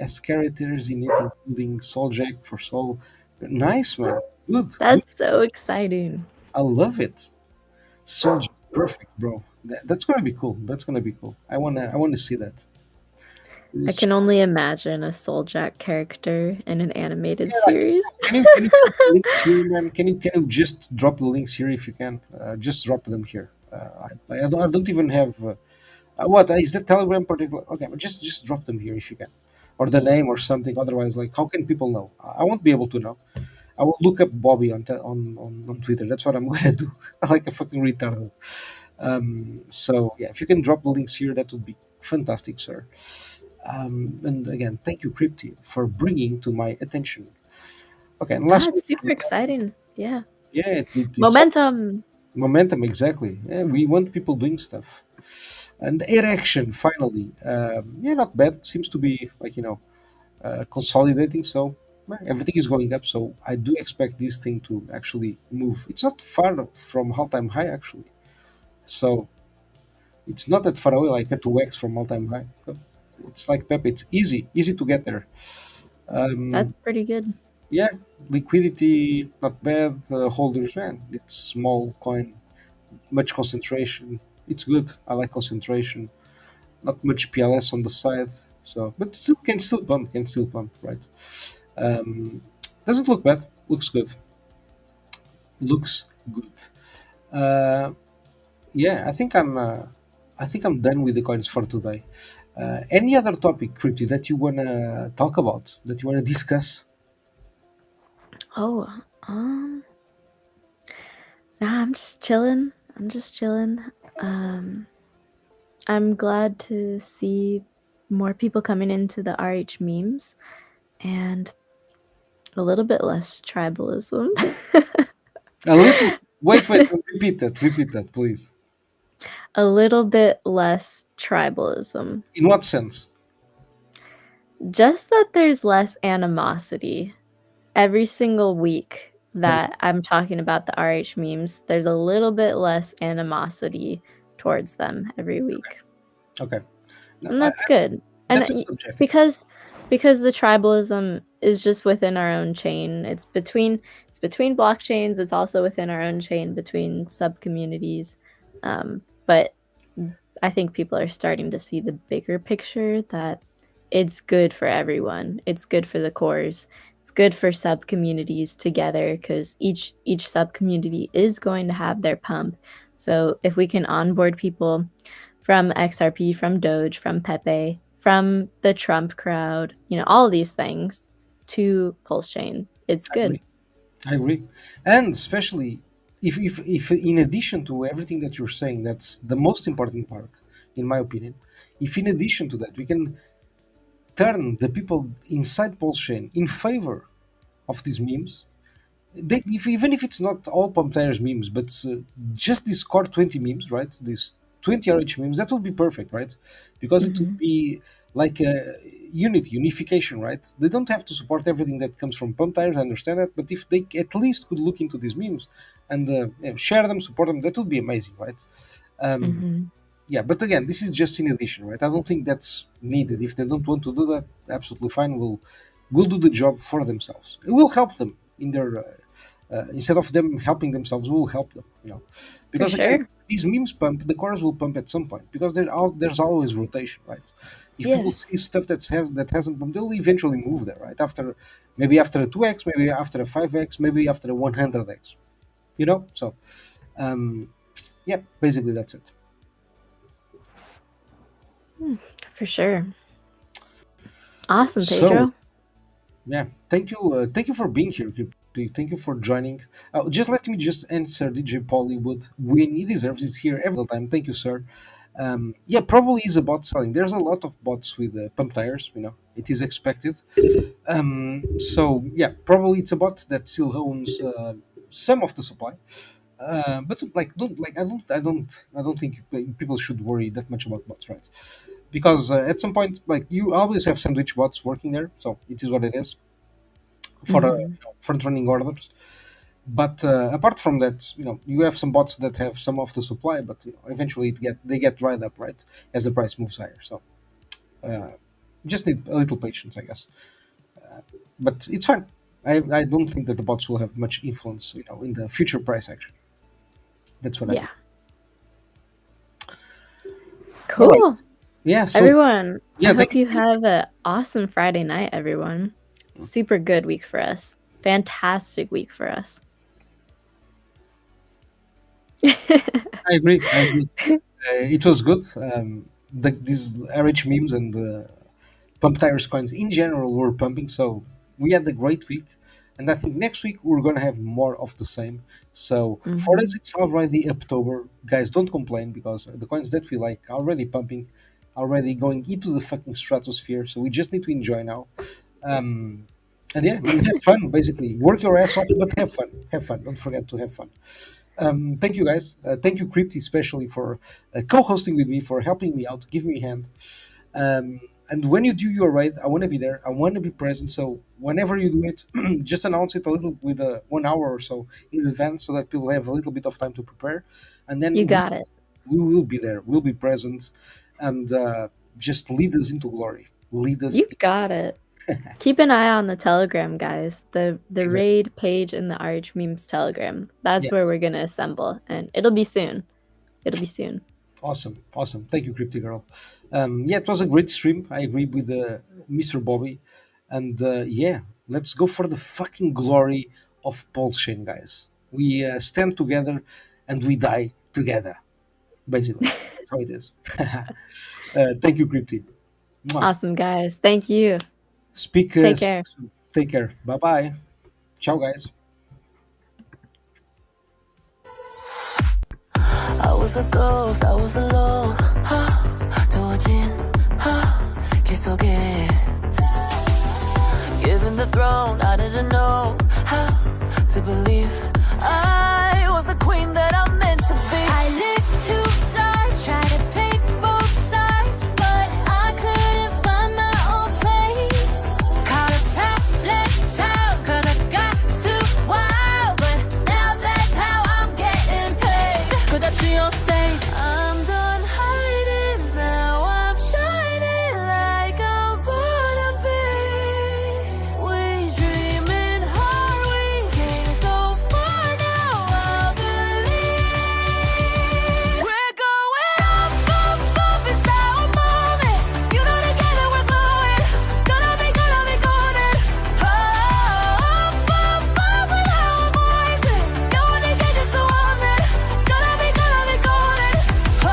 As characters in it, including Soul Jack for Soul. Nice, man. Good. That's so exciting. I love it. Soul Jack, perfect, bro. That's gonna be cool. That's gonna be cool. I wanna see that. I It's, can only imagine a Souljack character in an animated yeah, like, series. can you drop the links here, man? Can you just drop the links here if you can? Just drop them here. I don't even have. What is the Telegram particular? Okay, but just drop them here if you can, or the name or something. Otherwise, like, how can people know? I won't be able to know. I will look up Bobby on Twitter. That's what I'm gonna do. Like a fucking retard. So yeah, if you can drop the links here, that would be fantastic, sir. And again, thank you, Crypty, for bringing to my attention. Okay, and last one. It's super exciting. Yeah. Yeah, it's Momentum. momentum, exactly. Yeah, we want people doing stuff. And air action, finally. Yeah, not bad. Seems to be like, consolidating. So everything is going up. So I do expect this thing to actually move. It's not far from all-time high, actually. So it's not that far away, like a 2x from all-time high. It's like PEPE. It's easy to get there. That's Um, pretty good. yeah, liquidity, not bad. Holders, man, it's small coin, much concentration. It's good. I like concentration. Not much PLS on the side. So, but still can still pump, right? Um, doesn't look bad. Looks good. Looks good. Uh, yeah, I think I'm done with the coins for today. Any other topic, Crypty, that you wanna talk about? That you wanna discuss? Oh, nah, I'm just chilling. Um, I'm glad to see more people coming into the RH memes and a little bit less tribalism. A little. Wait. Repeat that, please. A little bit less tribalism. In what sense? Just that there's less animosity. Every single week Okay. that I'm talking about the RH memes, there's a little bit less animosity towards them every week. Okay. No, And that's good. that's And a good objective. because the tribalism is just within our own chain. It's between blockchains, it's also within our own chain between sub communities. But I think people are starting to see the bigger picture that it's good for everyone. It's good for the cores. It's good for sub communities together because each sub community is going to have their pump. So if we can onboard people from XRP, from Doge, from Pepe, from the Trump crowd, all of these things to PulseChain, it's I good. agree. I agree. And especially if in addition to everything that you're saying, that's the most important part, in my opinion. If in addition to that, we can turn the people inside PulseChain in favor of these memes, even if it's not all Pump Tires memes, but just these core 20 memes, right? These 20 RH memes, that would be perfect, right? Because it would be like a unification, right? They don't have to support everything that comes from Pump Tires, I understand that, but if they at least could look into these memes and share them, support them, that would be amazing, right? Um, yeah, but again, this is just in addition, right? I don't think that's needed. If they don't want to do that, absolutely fine. We'll do the job for themselves. It will help them in their instead of them helping themselves, we'll help them. For Because again, sure. these memes pump, the cores will pump at some point because there's always rotation, right? If Yeah. people see stuff that hasn't pumped, they'll eventually move there, right? After a 2x, maybe after a 5x, maybe after a 100x. So yeah, basically that's it. For sure. Awesome, So Pedro. yeah, thank you for being here. Thank you for joining. Just let me just answer DJ Pollywood. When he deserves, is here every time. Thank you, sir. Yeah, probably is a bot selling. There's a lot of bots with pump tires. It is expected. So yeah, probably it's a bot that still owns some of the supply. But like, I don't think people should worry that much about bots, right? Because at some point, like, you always have sandwich bots working there, so it is what it is for front running orders. But apart from that, you have some bots that have some of the supply, but eventually they get dried up, right, as the price moves higher. So uh, just need a little patience, I guess. But it's fine. I don't think that the bots will have much influence, in the future price action. That's what I Yeah. think. All right. Cool. Yeah. So Everyone, I yeah, thank hope you. you have an awesome Friday night, everyone. Super good week for us. Fantastic week for us. I agree. I agree. It was good. These RH memes and pump tires coins in general were pumping, so we had a great week. And I think next week we're gonna have more of the same. So for us, it's already October, guys. Don't complain because the coins that we like are already pumping, already going into the fucking stratosphere. So we just need to enjoy now. Um, and yeah, we have fun. Basically, work your ass off, but have fun. Have fun. Don't forget to have fun. Thank you, guys. Thank you, Crypty, especially for co-hosting with me, for helping me out, giving me a hand. And when you do your raid, I want to be there. I want to be present. So whenever you do it, just announce it a little with 1 hour or so in advance, so that people have a little bit of time to prepare. And then You got it. we will be there. We'll be present, and just lead us into glory. Lead us. You got it. Keep an eye on the Telegram, guys. The Exactly. raid page in the RH Memes Telegram. That's where Yes. we're gonna assemble, and it'll be soon. It'll be soon. Awesome. Thank you, Crypty Girl. Yeah, it was a great stream. I agree with Mr. Bobby. And yeah, let's go for the fucking glory of PulseChain, guys. We stand together and we die together, basically. That's how it is. Thank you, Crypty. Mwah. Awesome, guys. Thank you. Speak Take care. soon. Take care. Bye bye. Ciao, guys. I was a ghost, I was alone. 두어진 기속에 given the throne, I didn't know how to believe I was the queen that I'm meant to be. I lived two lives, tried to pick both sides, but I couldn't find my own place. Caught a problem child, cause I got too wild, but now that's how I'm getting paid. 끝없이 on stage, I'm done hiding, now I'm shining like I'm born to be. We dreaming hard, we came so far, now I believe. We're going up, up, up, it's our moment. You know together we're glowing, gonna be golden. Up, up, up with our voices. No one is just so on it, gonna be golden. Oh,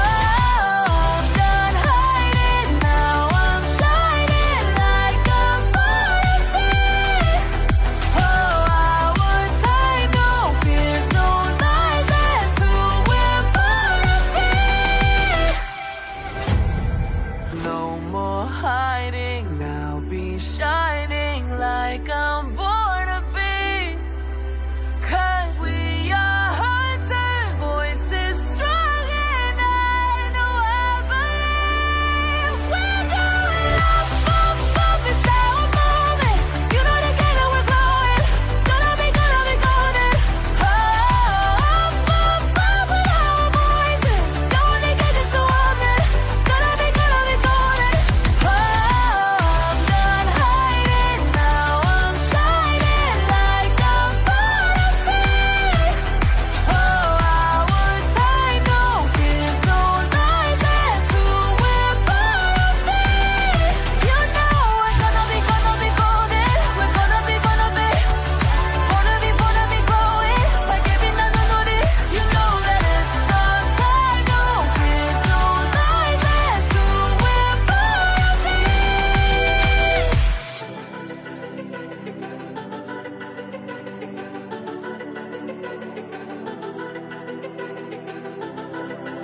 I'm done hiding, now I'm shining like I'm born to be. Oh, our time, no fears, no lies, that's who we're born to be. No more hiding, now be shining like I'm